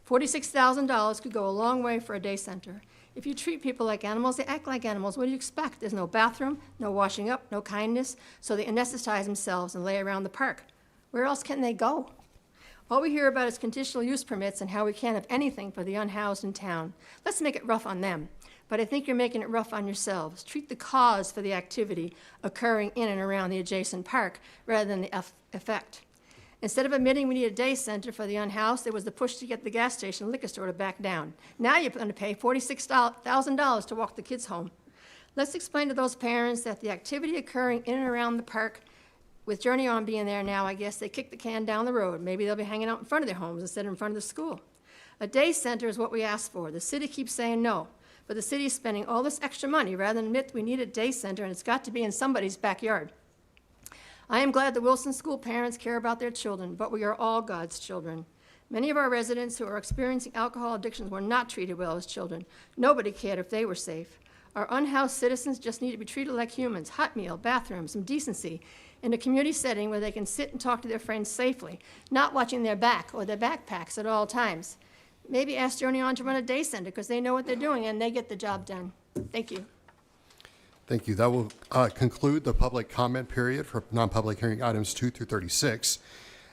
$46,000 could go a long way for a day center. If you treat people like animals, they act like animals. What do you expect? There's no bathroom, no washing up, no kindness, so they anesthetize themselves and lay around the park. Where else can they go? All we hear about is conditional use permits and how we can't have anything for the unhoused in town. Let's make it rough on them. But I think you're making it rough on yourselves. Treat the cause for the activity occurring in and around the adjacent park rather than the effect. Instead of admitting we need a day center for the unhoused, there was the push to get the gas station and liquor store to back down. Now you're going to pay $46,000 to walk the kids home. Let's explain to those parents that the activity occurring in and around the park, with Journey On being there now, I guess they kick the can down the road. Maybe they'll be hanging out in front of their homes instead of in front of the school. A day center is what we asked for. The city keeps saying no, but the city is spending all this extra money rather than admit we need a day center, and it's got to be in somebody's backyard. I am glad the Wilson School parents care about their children, but we are all God's children. Many of our residents who are experiencing alcohol addictions were not treated well as children. Nobody cared if they were safe. Our unhoused citizens just need to be treated like humans, hot meal, bathrooms, some decency, in a community setting where they can sit and talk to their friends safely, not watching their back or their backpacks at all times. Maybe ask Journey On to run a day center because they know what they're doing and they get the job done. Thank you. Thank you. That will conclude the public comment period for non-public hearing items 2 through 36.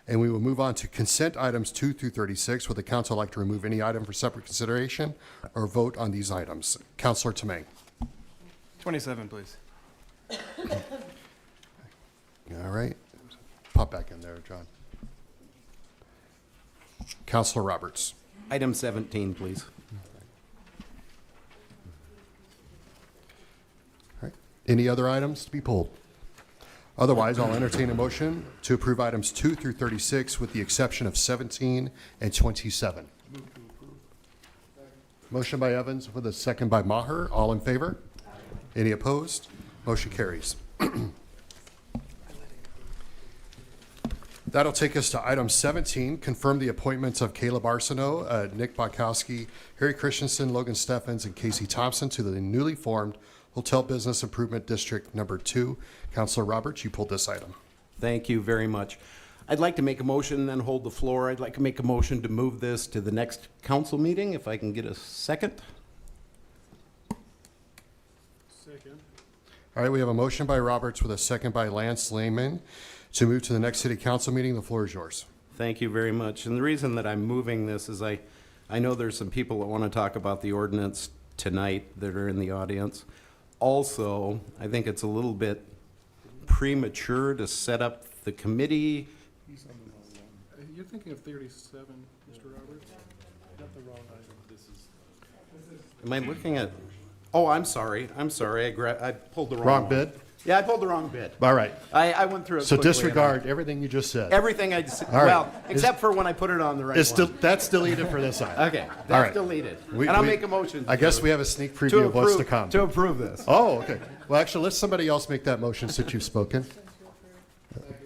And we will move on to consent items 2 through 36. Would the council like to remove any item for separate consideration or vote on these items? Councilor Tamang. 27, please. All right. Pop back in there, John. Councilor Roberts. Item 17, please. All right. Any other items to be pulled? Otherwise, I'll entertain a motion to approve items 2 through 36 with the exception of 17 and 27. Motion by Evans with a second by Maher. All in favor? Any opposed? Motion carries. That'll take us to item 17, confirm the appointments of Caleb Arsenault, Nick Bokowski, Harry Christensen, Logan Steffens, and Casey Thompson to the newly formed Hotel Business Improvement District Number 2. Councilor Roberts, you pulled this item. Thank you very much. I'd like to make a motion and then hold the floor. I'd like to make a motion to move this to the next council meeting, if I can get a second. Second. All right, we have a motion by Roberts with a second by Lance Lehman to move to the next city council meeting. The floor is yours. Thank you very much. And the reason that I'm moving this is I know there's some people that want to talk about the ordinance tonight that are in the audience. Also, I think it's a little bit premature to set up the committee. You're thinking of 37, Mr. Roberts? Not the wrong item. This is. Am I looking at? Oh, I'm sorry. I pulled the Wrong one. bid? Yeah, I pulled the wrong bid. All right. I went through it So quickly disregard everything you just said. everything I just, All right. well, except for when I put it on the right It's one. that's deleted for this item. Okay, All that's right. deleted. We- And I'll we- make a motion. I guess we have a sneak preview of what's to come. To approve this. Oh, okay. Well, actually, let somebody else make that motion since you've spoken.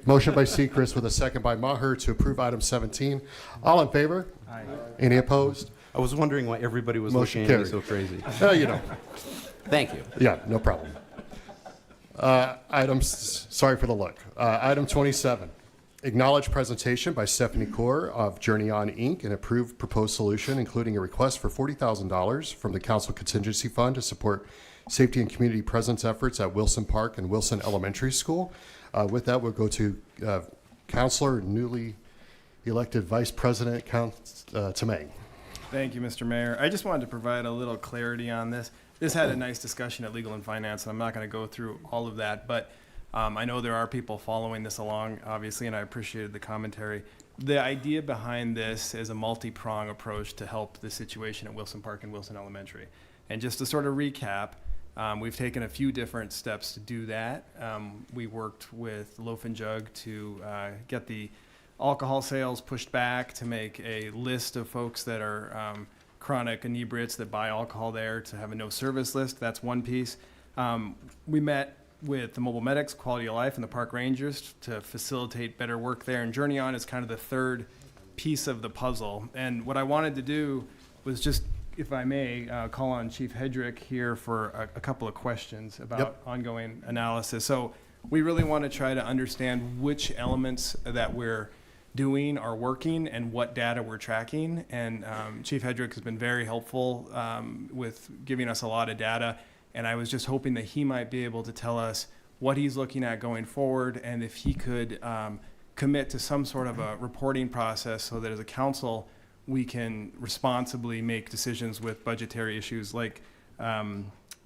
Motion by Sechrist with a second by Maher to approve item 17. All in favor? Aye. Any opposed? I was wondering why everybody was Motion looking at me carried. so crazy. You know. Thank you. Yeah, no problem. Sorry for the look. Item 27, acknowledge presentation by Stephanie Kaur of Journey On, Inc., an approved proposed solution, including a request for $40,000 from the Council Contingency Fund to support safety and community presence efforts at Wilson Park and Wilson Elementary School. With that, we'll go to Councilor, newly elected Vice President, Tamang. Thank you, Mr. Mayor. I just wanted to provide a little clarity on this. This had a nice discussion at Legal and Finance, and I'm not going to go through all of that, but I know there are people following this along, obviously, and I appreciated the commentary. The idea behind this is a multi-prong approach to help the situation at Wilson Park and Wilson Elementary. And just to sort of recap, we've taken a few different steps to do that. We worked with Loaf and Jug to get the alcohol sales pushed back, to make a list of folks that are chronic inebriates that buy alcohol there, to have a no service list. That's one piece. We met with the mobile medics, Quality of Life, and the park rangers to facilitate better work there. And Journey On is kind of the third piece of the puzzle. And what I wanted to do was just, if I may, call on Chief Hedrick here for a couple of questions about ongoing analysis. So we really want to try to understand which elements that we're doing are working and what data we're tracking. And Chief Hedrick has been very helpful with giving us a lot of data. And I was just hoping that he might be able to tell us what he's looking at going forward, and if he could commit to some sort of a reporting process so that as a council, we can responsibly make decisions with budgetary issues like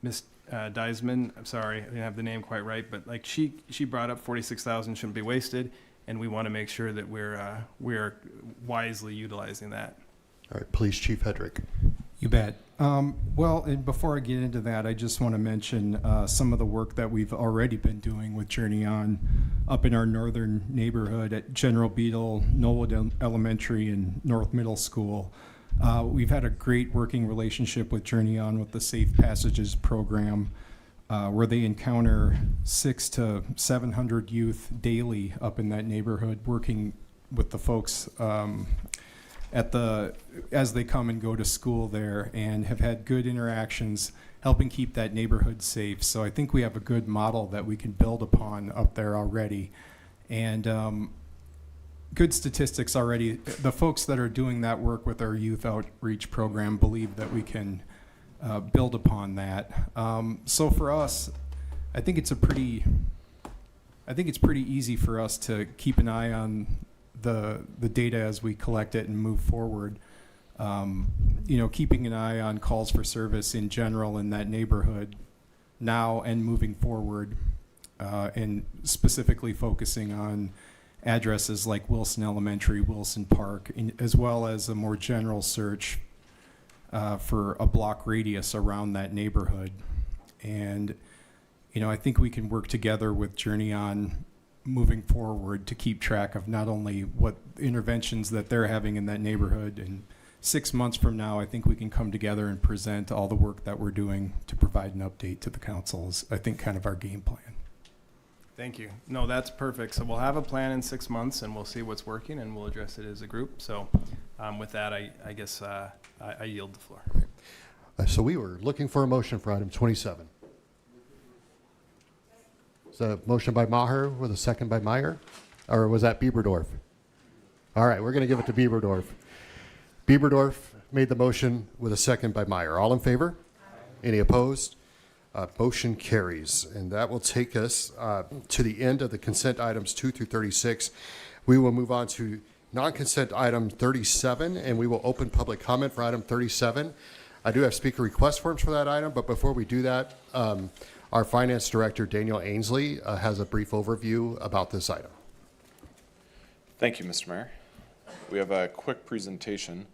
Ms. Deisman, I'm sorry, I didn't have the name quite right, but like she brought up 46,000 shouldn't be wasted, and we want to make sure that we're wisely utilizing that. All right, please, Chief Hedrick. You bet. Well, and before I get into that, I just want to mention some of the work that we've already been doing with Journey On up in our northern neighborhood at General Beadle, Knollwood Elementary, and North Middle School. We've had a great working relationship with Journey On with the Safe Passages program, where they encounter 600 to 700 youth daily up in that neighborhood, working with the folks as they come and go to school there, and have had good interactions helping keep that neighborhood safe. So I think we have a good model that we can build upon up there already. And good statistics already. The folks that are doing that work with our youth outreach program believe that we can build upon that. So for us, I think it's pretty easy for us to keep an eye on the data as we collect it and move forward. Keeping an eye on calls for service in general in that neighborhood now and moving forward, and specifically focusing on addresses like Wilson Elementary, Wilson Park, as well as a more general search for a block radius around that neighborhood. And, I think we can work together with Journey On moving forward to keep track of not only what interventions that they're having in that neighborhood. And 6 months from now, I think we can come together and present all the work that we're doing to provide an update to the council is, I think, kind of our game plan. Thank you. No, that's perfect. So we'll have a plan in 6 months, and we'll see what's working, and we'll address it as a group. So with that, I guess I yield the floor. So we were looking for a motion for item 27. So motion by Maher with a second by Meyer, or was that Bieberdorf? All right, we're going to give it to Bieberdorf. Bieberdorf made the motion with a second by Meyer. All in favor? Any opposed? Motion carries, and that will take us to the end of the consent items 2 through 36. We will move on to non-consent item 37, and we will open public comment for item 37. I do have speaker request forms for that item, but before we do that, our finance director, Daniel Ainsley, has a brief overview about this item. Thank you, Mr. Mayor. We have a quick presentation.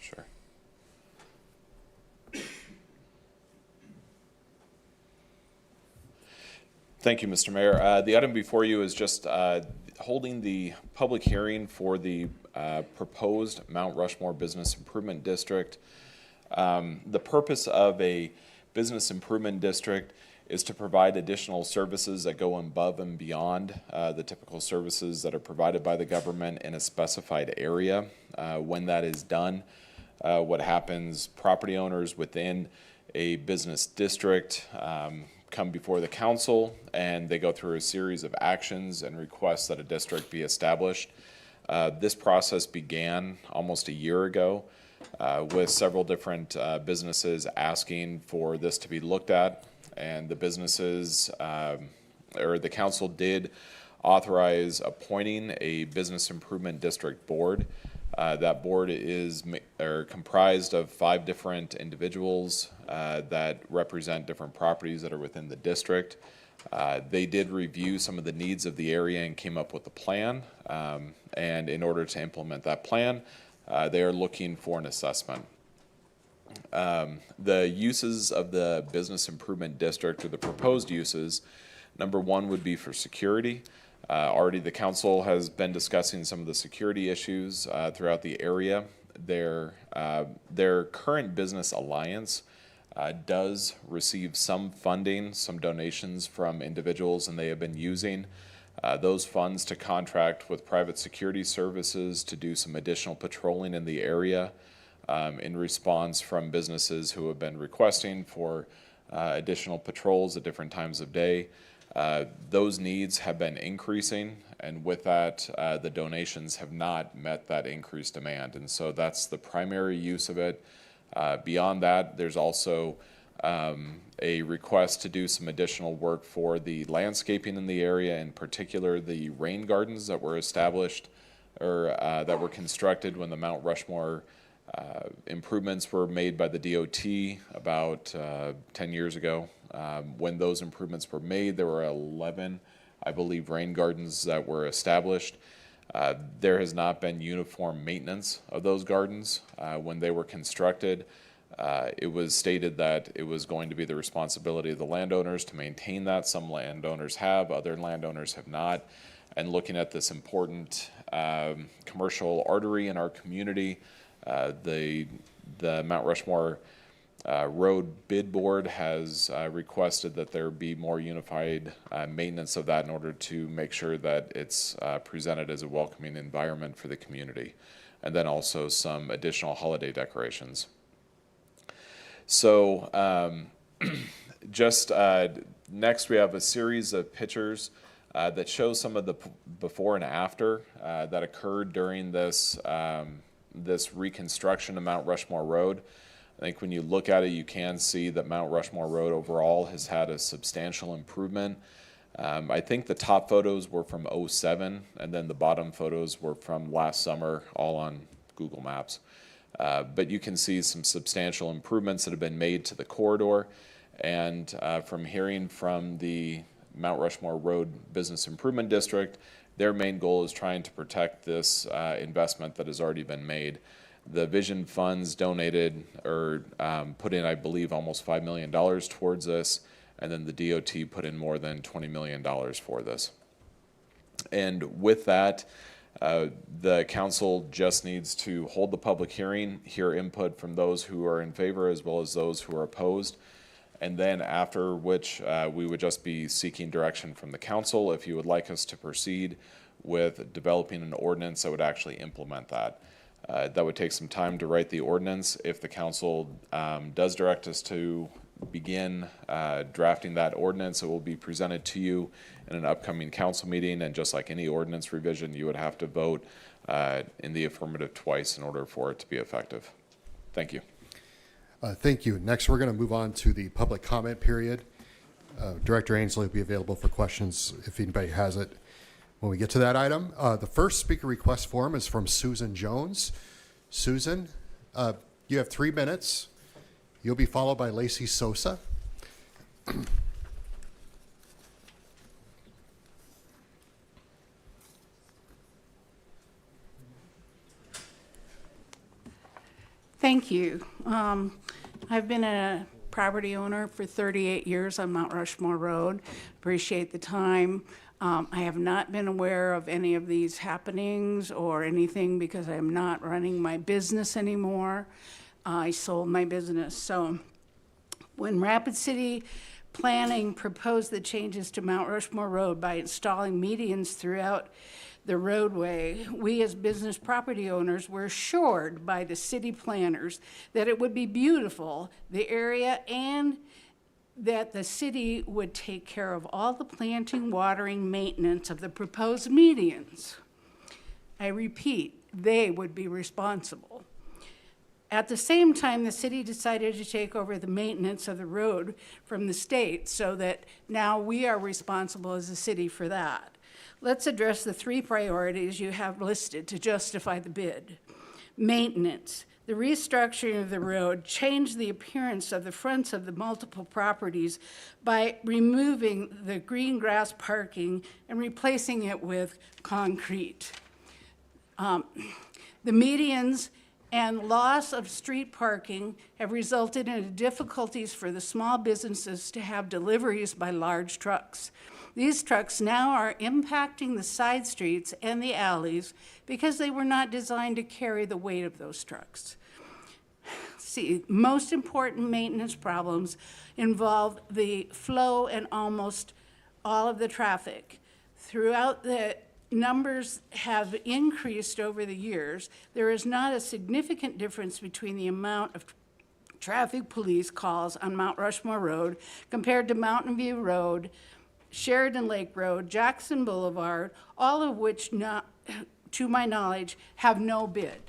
Sure. Thank you, Mr. Mayor. The item before you is just holding the public hearing for the proposed Mount Rushmore Business Improvement District. The purpose of a business improvement district is to provide additional services that go above and beyond the typical services that are provided by the government in a specified area. When that is done, what happens, property owners within a business district come before the council, and they go through a series of actions and requests that a district be established. This process began almost a year ago with several different businesses asking for this to be looked at, and the businesses, or the council did authorize appointing a business improvement district board. That board is comprised of 5 different individuals that represent different properties that are within the district. They did review some of the needs of the area and came up with a plan. And in order to implement that plan, they are looking for an assessment. The uses of the business improvement district, or the proposed uses, number 1 would be for security. Already the council has been discussing some of the security issues throughout the area. Their current business alliance does receive some funding, some donations from individuals, and they have been using those funds to contract with private security services to do some additional patrolling in the area in response from businesses who have been requesting for additional patrols at different times of day. Those needs have been increasing, and with that, the donations have not met that increased demand. And so that's the primary use of it. Beyond that, there's also a request to do some additional work for the landscaping in the area, in particular the rain gardens that were established or that were constructed when the Mount Rushmore improvements were made by the DOT about 10 years ago. When those improvements were made, there were 11, I believe, rain gardens that were established. There has not been uniform maintenance of those gardens. When they were constructed, it was stated that it was going to be the responsibility of the landowners to maintain that. Some landowners have, other landowners have not. And looking at this important commercial artery in our community, the Mount Rushmore Road Bid Board has requested that there be more unified maintenance of that in order to make sure that it's presented as a welcoming environment for the community. And then also some additional holiday decorations. So just next we have a series of pictures that show some of the before and after that occurred during this this reconstruction of Mount Rushmore Road. I think when you look at it, you can see that Mount Rushmore Road overall has had a substantial improvement. I think the top photos were from '07, and then the bottom photos were from last summer, all on Google Maps. But you can see some substantial improvements that have been made to the corridor. And from hearing from the Mount Rushmore Road Business Improvement District, their main goal is trying to protect this investment that has already been made. The Vision funds donated or put in, I believe, almost $5 million towards this, and then the DOT put in more than $20 million for this. And with that, the council just needs to hold the public hearing, hear input from those who are in favor as well as those who are opposed, and then after which we would just be seeking direction from the council if you would like us to proceed with developing an ordinance that would actually implement that. That would take some time to write the ordinance. If the council does direct us to begin drafting that ordinance, it will be presented to you in an upcoming council meeting, and just like any ordinance revision, you would have to vote in the affirmative twice in order for it to be effective. Thank you. Thank you. Next, we're going to move on to the public comment period. Director Ainsley will be available for questions if anybody has it when we get to that item. The first speaker request form is from Susan Jones. Susan, you have 3 minutes. You'll be followed by Lacey Sosa. Thank you. I've been a property owner for 38 years on Mount Rushmore Road. Appreciate the time. I have not been aware of any of these happenings or anything because I am not running my business anymore. I sold my business. So when Rapid City Planning proposed the changes to Mount Rushmore Road by installing medians throughout the roadway, we as business property owners were assured by the city planners that it would be beautiful, the area, and that the city would take care of all the planting, watering, maintenance of the proposed medians. I repeat, they would be responsible. At the same time, the city decided to take over the maintenance of the road from the state so that now we are responsible as a city for that. Let's address the 3 priorities you have listed to justify the bid. Maintenance. The restructuring of the road changed the appearance of the fronts of the multiple properties by removing the green grass parking and replacing it with concrete. The medians and loss of street parking have resulted in difficulties for the small businesses to have deliveries by large trucks. These trucks now are impacting the side streets and the alleys because they were not designed to carry the weight of those trucks. See, most important maintenance problems involve the flow and almost all of the traffic. Throughout the numbers have increased over the years, there is not a significant difference between the amount of traffic police calls on Mount Rushmore Road compared to Mountain View Road, Sheridan Lake Road, Jackson Boulevard, all of which, not, to my knowledge, have no bid.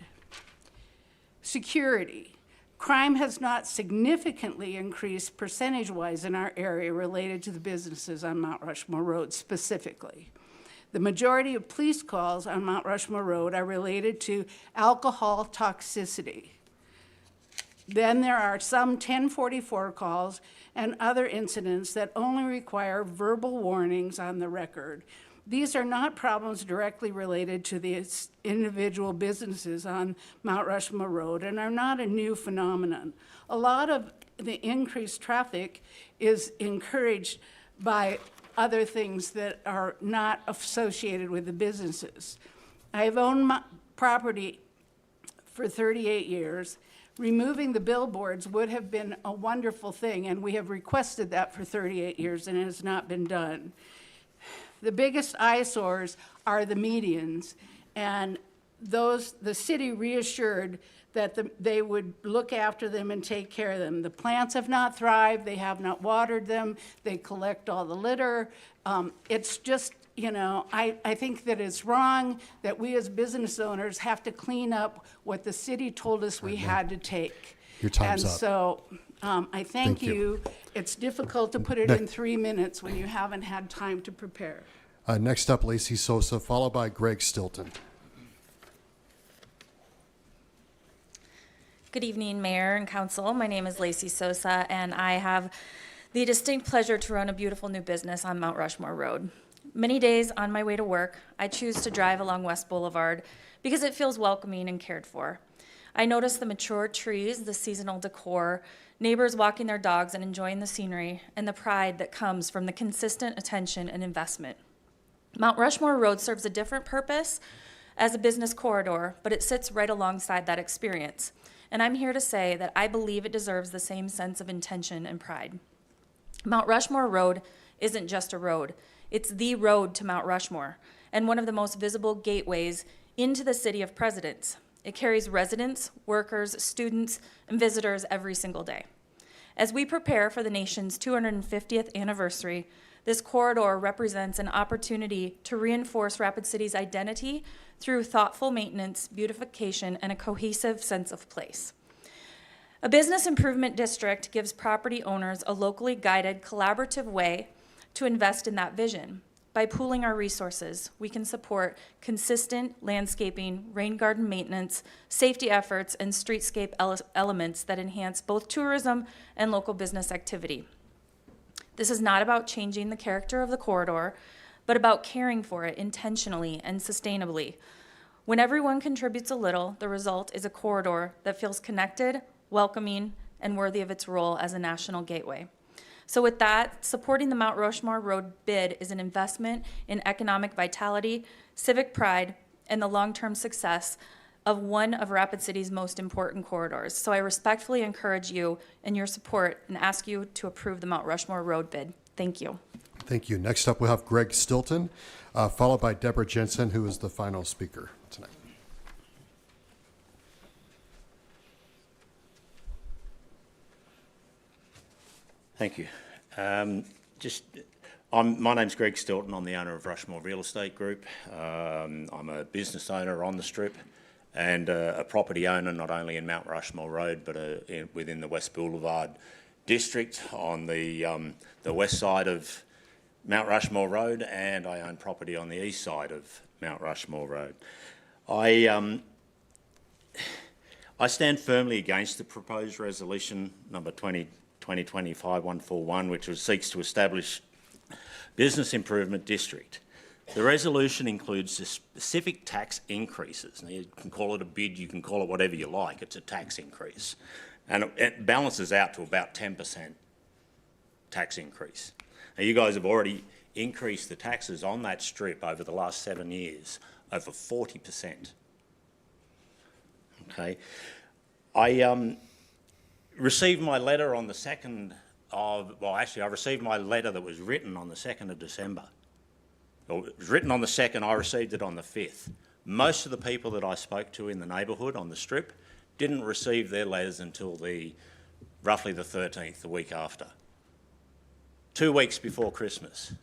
Security. Crime has not significantly increased percentage-wise in our area related to the businesses on Mount Rushmore Road specifically. The majority of police calls on Mount Rushmore Road are related to alcohol toxicity. Then there are some 1044 calls and other incidents that only require verbal warnings on the record. These are not problems directly related to the individual businesses on Mount Rushmore Road and are not a new phenomenon. A lot of the increased traffic is encouraged by other things that are not associated with the businesses. I've owned my property for 38 years. Removing the billboards would have been a wonderful thing, and we have requested that for 38 years, and it has not been done. The biggest eyesores are the medians, and those, the city reassured that they would look after them and take care of them. The plants have not thrived, they have not watered them, they collect all the litter. It's just, you know, I think that it's wrong that we as business owners have to clean up what the city told us we had to take. Your time's and up. so I thank you. you. It's difficult to put it in 3 minutes when you haven't had time to prepare. Next up, Lacey Sosa, followed by Greg Stilton. Good evening, Mayor and Council. My name is Lacey Sosa, and I have the distinct pleasure to run a beautiful new business on Mount Rushmore Road. Many days on my way to work, I choose to drive along West Boulevard because it feels welcoming and cared for. I notice the mature trees, the seasonal decor, neighbors walking their dogs and enjoying the scenery, and the pride that comes from the consistent attention and investment. Mount Rushmore Road serves a different purpose as a business corridor, but it sits right alongside that experience. And I'm here to say that I believe it deserves the same sense of intention and pride. Mount Rushmore Road isn't just a road. It's the road to Mount Rushmore and one of the most visible gateways into the city of presidents. It carries residents, workers, students, and visitors every single day. As we prepare for the nation's 250th anniversary, this corridor represents an opportunity to reinforce Rapid City's identity through thoughtful maintenance, beautification, and a cohesive sense of place. A business improvement district gives property owners a locally guided, collaborative way to invest in that vision. By pooling our resources, we can support consistent landscaping, rain garden maintenance, safety efforts, and streetscape elements that enhance both tourism and local business activity. This is not about changing the character of the corridor, but about caring for it intentionally and sustainably. When everyone contributes a little, the result is a corridor that feels connected, welcoming, and worthy of its role as a national gateway. So with that, supporting the Mount Rushmore Road bid is an investment in economic vitality, civic pride, and the long-term success of one of Rapid City's most important corridors. So I respectfully encourage you and your support and ask you to approve the Mount Rushmore Road bid. Thank you. Thank you. Next up, we'll have Greg Stilton, followed by Deborah Jensen, who is the final speaker tonight. Thank you. My name's Greg Stilton. I'm the owner of Rushmore Real Estate Group. I'm a business owner on the Strip and a property owner not only in Mount Rushmore Road but within the West Boulevard district on the west side of Mount Rushmore Road, and I own property on the east side of Mount Rushmore Road. I stand firmly against the proposed resolution number 2020-141, which seeks to establish business improvement district. The resolution includes the specific tax increases. Now, you can call it a bid, you can call it whatever you like, it's a tax increase. And it balances out to about 10% tax increase. Now, you guys have already increased the taxes on that strip over the last 7 years, over 40%. Okay. I received my letter on the 2nd of, well, actually, I received my letter that was written on the 2nd of December. Well, it was written on the 2nd, I received it on the 5th. Most of the people that I spoke to in the neighbourhood on the Strip didn't receive their letters until the roughly the 13th, the week after. 2 weeks before Christmas.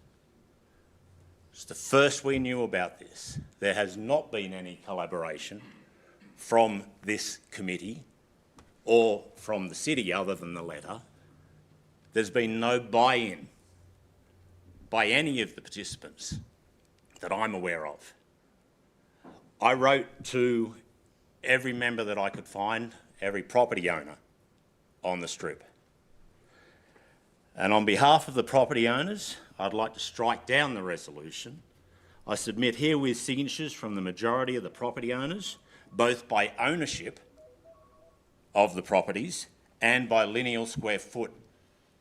It's the first we knew about this. There has not been any collaboration from this committee or from the city other than the letter. There's been no buy-in by any of the participants that I'm aware of. I wrote to every member that I could find, every property owner on the Strip. And on behalf of the property owners, I'd like to strike down the resolution. I submit herewith signatures from the majority of the property owners, both by ownership of the properties and by lineal square foot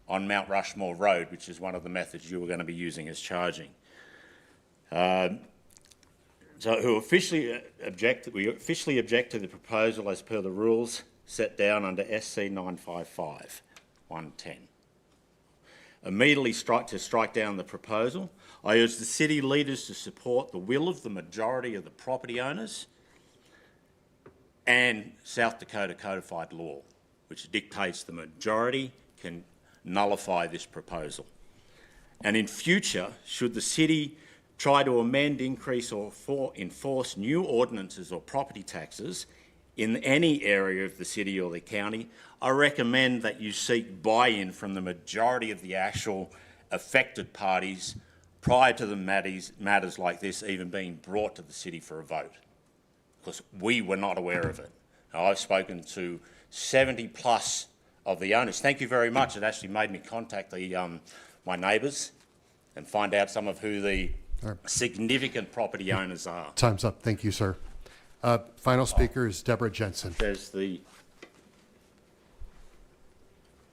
on Mount Rushmore Road, which is one of the methods you were going to be using as charging. So we officially object to the proposal as per the rules set down under SC 955-110. Immediately strike down the proposal. I urge the city leaders to support the will of the majority of the property owners and South Dakota codified law, which dictates the majority can nullify this proposal. And in future, should the city try to amend, increase or enforce new ordinances or property taxes in any area of the city or the county, I recommend that you seek buy-in from the majority of the actual affected parties prior to the matters like this even being brought to the city for a vote, because we were not aware of it. Now, I've spoken to 70 plus of the owners. Thank you very much. It actually made me contact my neighbours and find out some of who the significant property owners are. Time's up. Thank you, sir. Final speaker is Deborah Jensen. There's the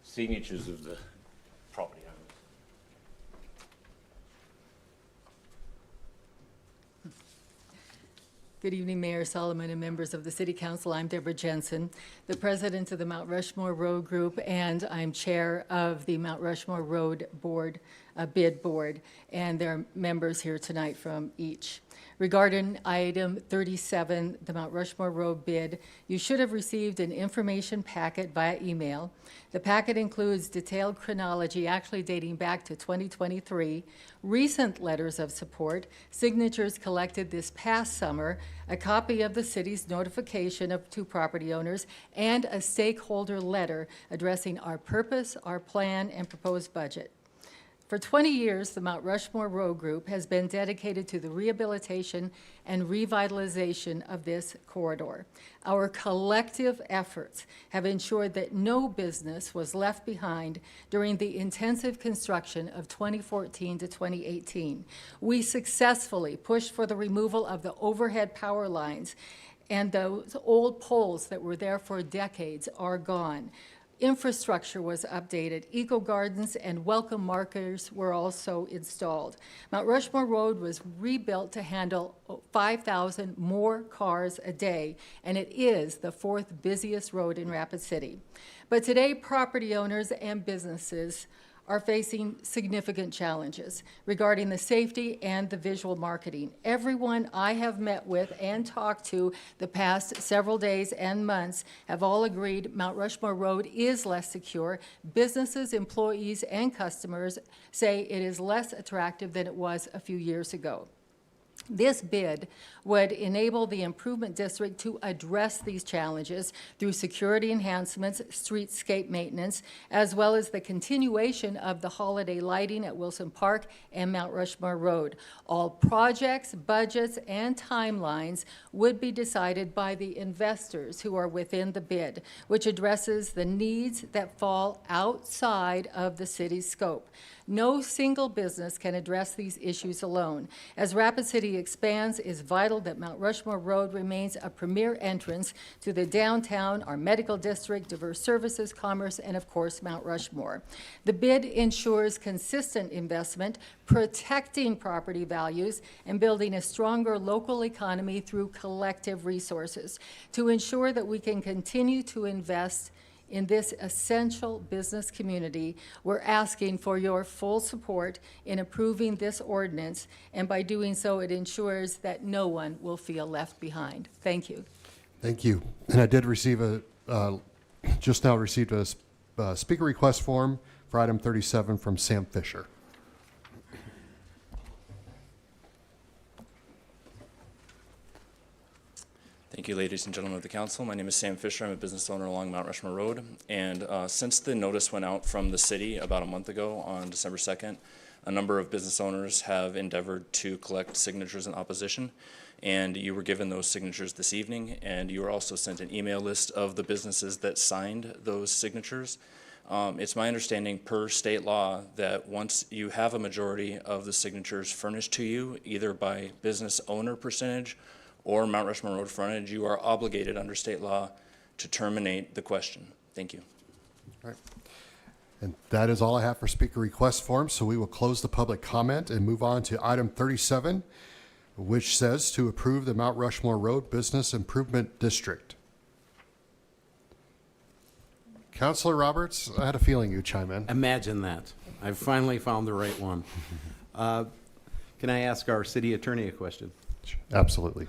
signatures of the property owners. Good evening, Mayor Solomon and members of the City Council. I'm Deborah Jensen, the president of the Mount Rushmore Road Group, and I'm chair of the Mount Rushmore Road Board, bid board, and there are members here tonight from each. Regarding item 37, the Mount Rushmore Road bid, you should have received an information packet via email. The packet includes detailed chronology, actually dating back to 2023, recent letters of support, signatures collected this past summer, a copy of the city's notification to property owners, and a stakeholder letter addressing our purpose, our plan, and proposed budget. For 20 years, the Mount Rushmore Road Group has been dedicated to the rehabilitation and revitalization of this corridor. Our collective efforts have ensured that no business was left behind during the intensive construction of 2014 to 2018. We successfully pushed for the removal of the overhead power lines, and those old poles that were there for decades are gone. Infrastructure was updated, eco gardens and welcome markers were also installed. Mount Rushmore Road was rebuilt to handle 5,000 more cars a day, and it is the 4th busiest road in Rapid City. But today, property owners and businesses are facing significant challenges regarding the safety and the visual marketing. Everyone I have met with and talked to the past several days and months have all agreed Mount Rushmore Road is less secure. Businesses, employees, and customers say it is less attractive than it was a few years ago. This bid would enable the Improvement District to address these challenges through security enhancements, streetscape maintenance, as well as the continuation of the holiday lighting at Wilson Park and Mount Rushmore Road. All projects, budgets, and timelines would be decided by the investors who are within the bid, which addresses the needs that fall outside of the city's scope. No single business can address these issues alone. As Rapid City expands, it is vital that Mount Rushmore Road remains a premier entrance to the downtown, our medical district, diverse services, commerce, and of course, Mount Rushmore. The bid ensures consistent investment, protecting property values, and building a stronger local economy through collective resources. To ensure that we can continue to invest in this essential business community, we're asking for your full support in approving this ordinance, and by doing so, it ensures that no one will feel left behind. Thank you. Thank you. And I did receive just now received a speaker request form for item 37 from Sam Fisher. Thank you, ladies and gentlemen of the council. My name is Sam Fisher. I'm a business owner along Mount Rushmore Road. And since the notice went out from the city about a month ago on December 2nd, a number of business owners have endeavored to collect signatures in opposition. And you were given those signatures this evening, and you were also sent an email list of the businesses that signed those signatures. It's my understanding per state law that once you have a majority of the signatures furnished to you, either by business owner percentage or Mount Rushmore Road frontage, you are obligated under state law to terminate the question. Thank you. All right. And that is all I have for speaker request forms, so we will close the public comment and move on to item 37, which says to approve the Mount Rushmore Road Business Improvement District. Councilor Roberts, I had a feeling you'd chime in. Imagine that. I've finally found the right one. Can I ask our city attorney a question? Absolutely.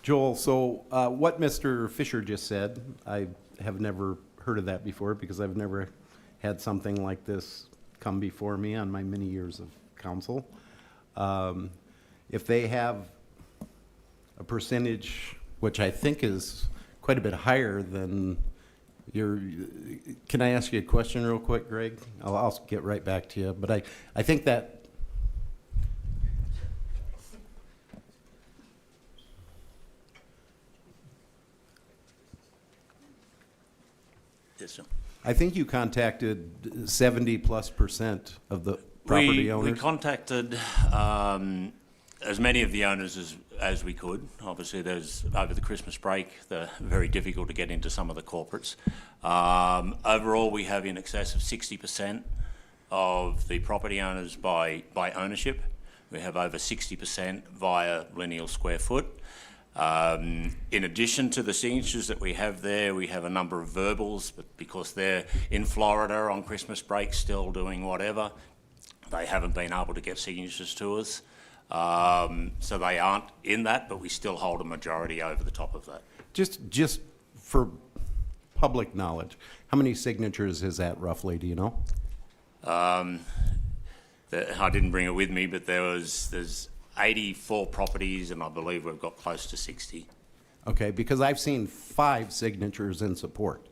Joel, so what Mr. Fisher just said, I have never heard of that before because I've never had something like this come before me on my many years of council. If they have a percentage, which I think is quite a bit higher than your, can I ask you a question real quick, Greg? I'll get right back to you, but I think that Yes, sir. I think you contacted 70+% of the property owners. We contacted as many of the owners as we could. Obviously, there's over the Christmas break, they're very difficult to get into some of the corporates. Overall, we have in excess of 60% of the property owners by ownership. We have over 60% via lineal square foot. In addition to the signatures that we have there, we have a number of verbals, but because they're in Florida on Christmas break still doing whatever, they haven't been able to get signatures to us. So they aren't in that, but we still hold a majority over the top of that. Just for public knowledge, how many signatures is that roughly, do you know? I didn't bring it with me, but there's 84 properties, and I believe we've got close to 60. Okay, because I've seen 5 signatures in support,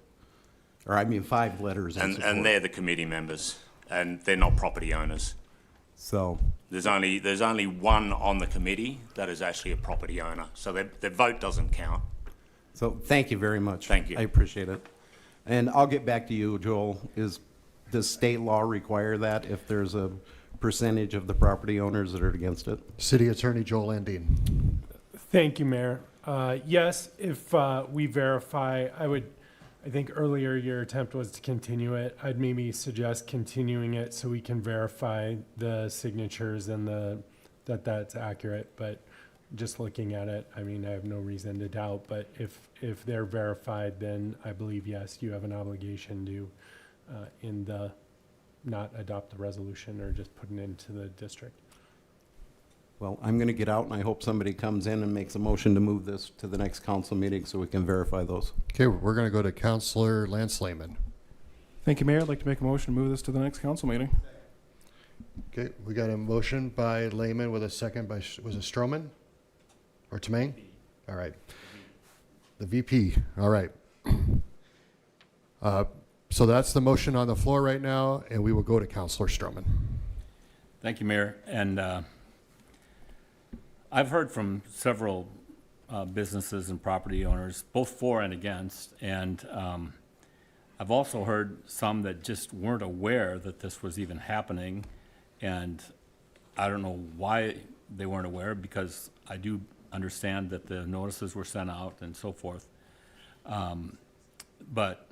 or I mean 5 letters in support. And they're the committee members, and they're not property owners. So there's only one on the committee that is actually a property owner, so their vote doesn't count. So thank you very much. Thank you. I appreciate it. And I'll get back to you, Joel. Does state law require that if there's a percentage of the property owners that are against it? City Attorney Joel Andine. Thank you, Mayor. Yes, if we verify, I think earlier your attempt was to continue it. I'd maybe suggest continuing it so we can verify the signatures and that's accurate. But just looking at it, I mean, I have no reason to doubt. But if they're verified, then I believe, yes, you have an obligation to not adopt the resolution or just put it into the district. Well, I'm going to get out, and I hope somebody comes in and makes a motion to move this to the next council meeting so we can verify those. Okay, we're going to go to Councilor Lance Lehman. Thank you, Mayor. I'd like to make a motion to move this to the next council meeting. Okay, we got a motion by Lehman with a second by, was it Stroman or Tamain? All right. The VP, all right. So that's the motion on the floor right now, and we will go to Councilor Stroman. Thank you, Mayor. And I've heard from several businesses and property owners, both for and against, and I've also heard some that just weren't aware that this was even happening, and I don't know why they weren't aware, because I do understand that the notices were sent out and so forth. But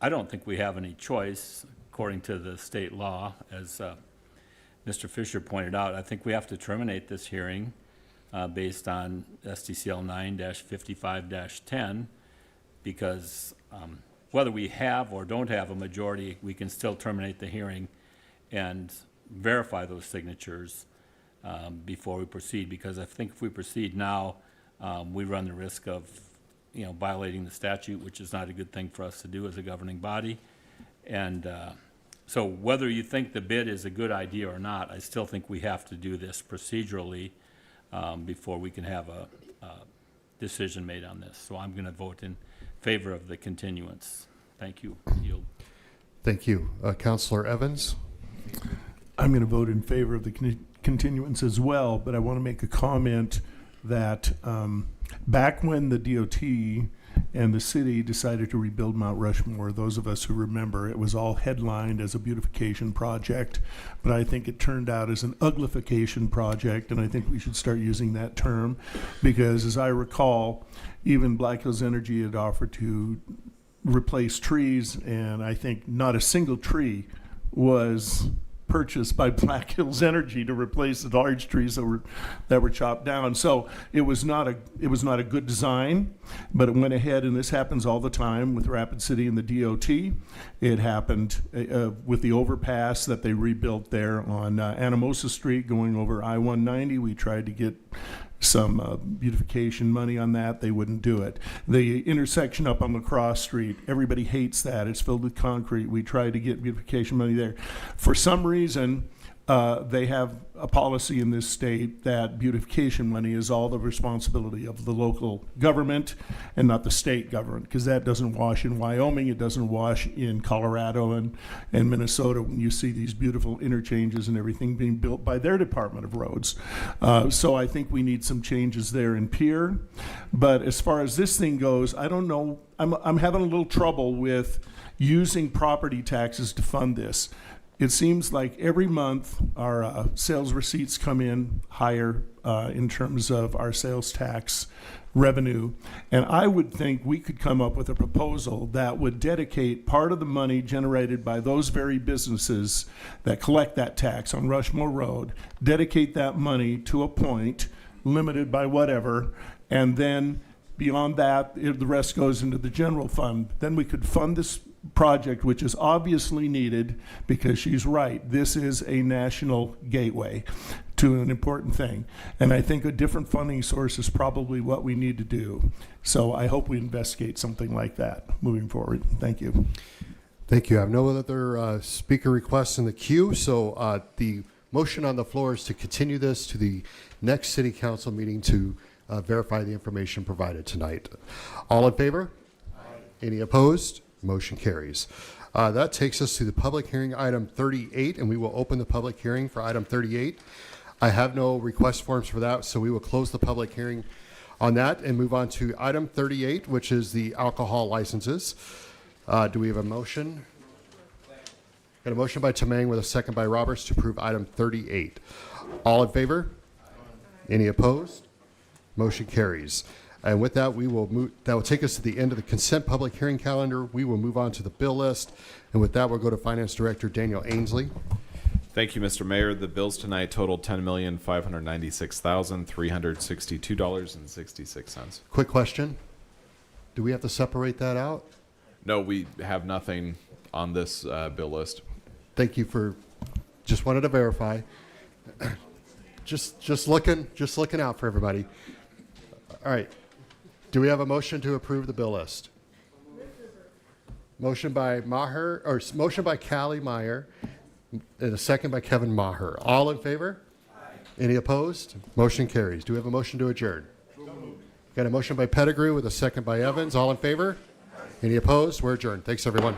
I don't think we have any choice, according to the state law, as Mr. Fisher pointed out. I think we have to terminate this hearing based on SDCL 9-55-10, because whether we have or don't have a majority, we can still terminate the hearing and verify those signatures before we proceed, because I think if we proceed now, we run the risk of violating the statute, which is not a good thing for us to do as a governing body. And so whether you think the bid is a good idea or not, I still think we have to do this procedurally before we can have a decision made on this. So I'm going to vote in favor of the continuance. Thank you. Yield. Thank you. Councilor Evans? I'm going to vote in favor of the continuance as well, but I want to make a comment that back when the DOT and the city decided to rebuild Mount Rushmore, those of us who remember, it was all headlined as a beautification project, but I think it turned out as an uglification project, and I think we should start using that term, because as I recall, even Black Hills Energy had offered to replace trees, and I think not a single tree was purchased by Black Hills Energy to replace the large trees that were chopped down. So it was not a good design, but it went ahead, and this happens all the time with Rapid City and the DOT. It happened with the overpass that they rebuilt there on Anamosa Street going over I-190. We tried to get some beautification money on that. They wouldn't do it. The intersection up on LaCrosse Street, everybody hates that. It's filled with concrete. We tried to get beautification money there. For some reason, they have a policy in this state that beautification money is all the responsibility of the local government and not the state government, because that doesn't wash in Wyoming. It doesn't wash in Colorado and Minnesota when you see these beautiful interchanges and everything being built by their Department of Roads. So I think we need some changes there in Pierre. But as far as this thing goes, I don't know. I'm having a little trouble with using property taxes to fund this. It seems like every month our sales receipts come in higher in terms of our sales tax revenue. And I would think we could come up with a proposal that would dedicate part of the money generated by those very businesses that collect that tax on Rushmore Road, dedicate that money to a point, limited by whatever, and then beyond that, the rest goes into the general fund. Then we could fund this project, which is obviously needed, because she's right. This is a national gateway to an important thing. And I think a different funding source is probably what we need to do. So I hope we investigate something like that moving forward. Thank you. Thank you. I have no other speaker requests in the queue. So the motion on the floor is to continue this to the next city council meeting to verify the information provided tonight. All in favor? Aye. Any opposed? Motion carries. That takes us to the public hearing, item 38, and we will open the public hearing for item 38. I have no request forms for that, so we will close the public hearing on that and move on to item 38, which is the alcohol licenses. Do we have a motion? Got a motion by Tamang with a second by Roberts to approve item 38. All in favor? Any opposed? Motion carries. And with that, we will move. That will take us to the end of the consent public hearing calendar. We will move on to the bill list. And with that, we'll go to Finance Director Daniel Ainsley. Thank you, Mr. Mayor. The bills tonight total $10,596,362.66. Quick question. Do we have to separate that out? No, we have nothing on this bill list. Thank you for, just wanted to verify. just looking out for everybody. All right. Do we have a motion to approve the bill list? Motion by Maher, or motion by Callie Meyer, and a second by Kevin Maher. All in favor? Aye. Any opposed? Motion carries. Do we have a motion to adjourn? Got a motion by Pettigrew with a second by Evans. All in favor? Aye. Any opposed? We're adjourned. Thanks, everyone.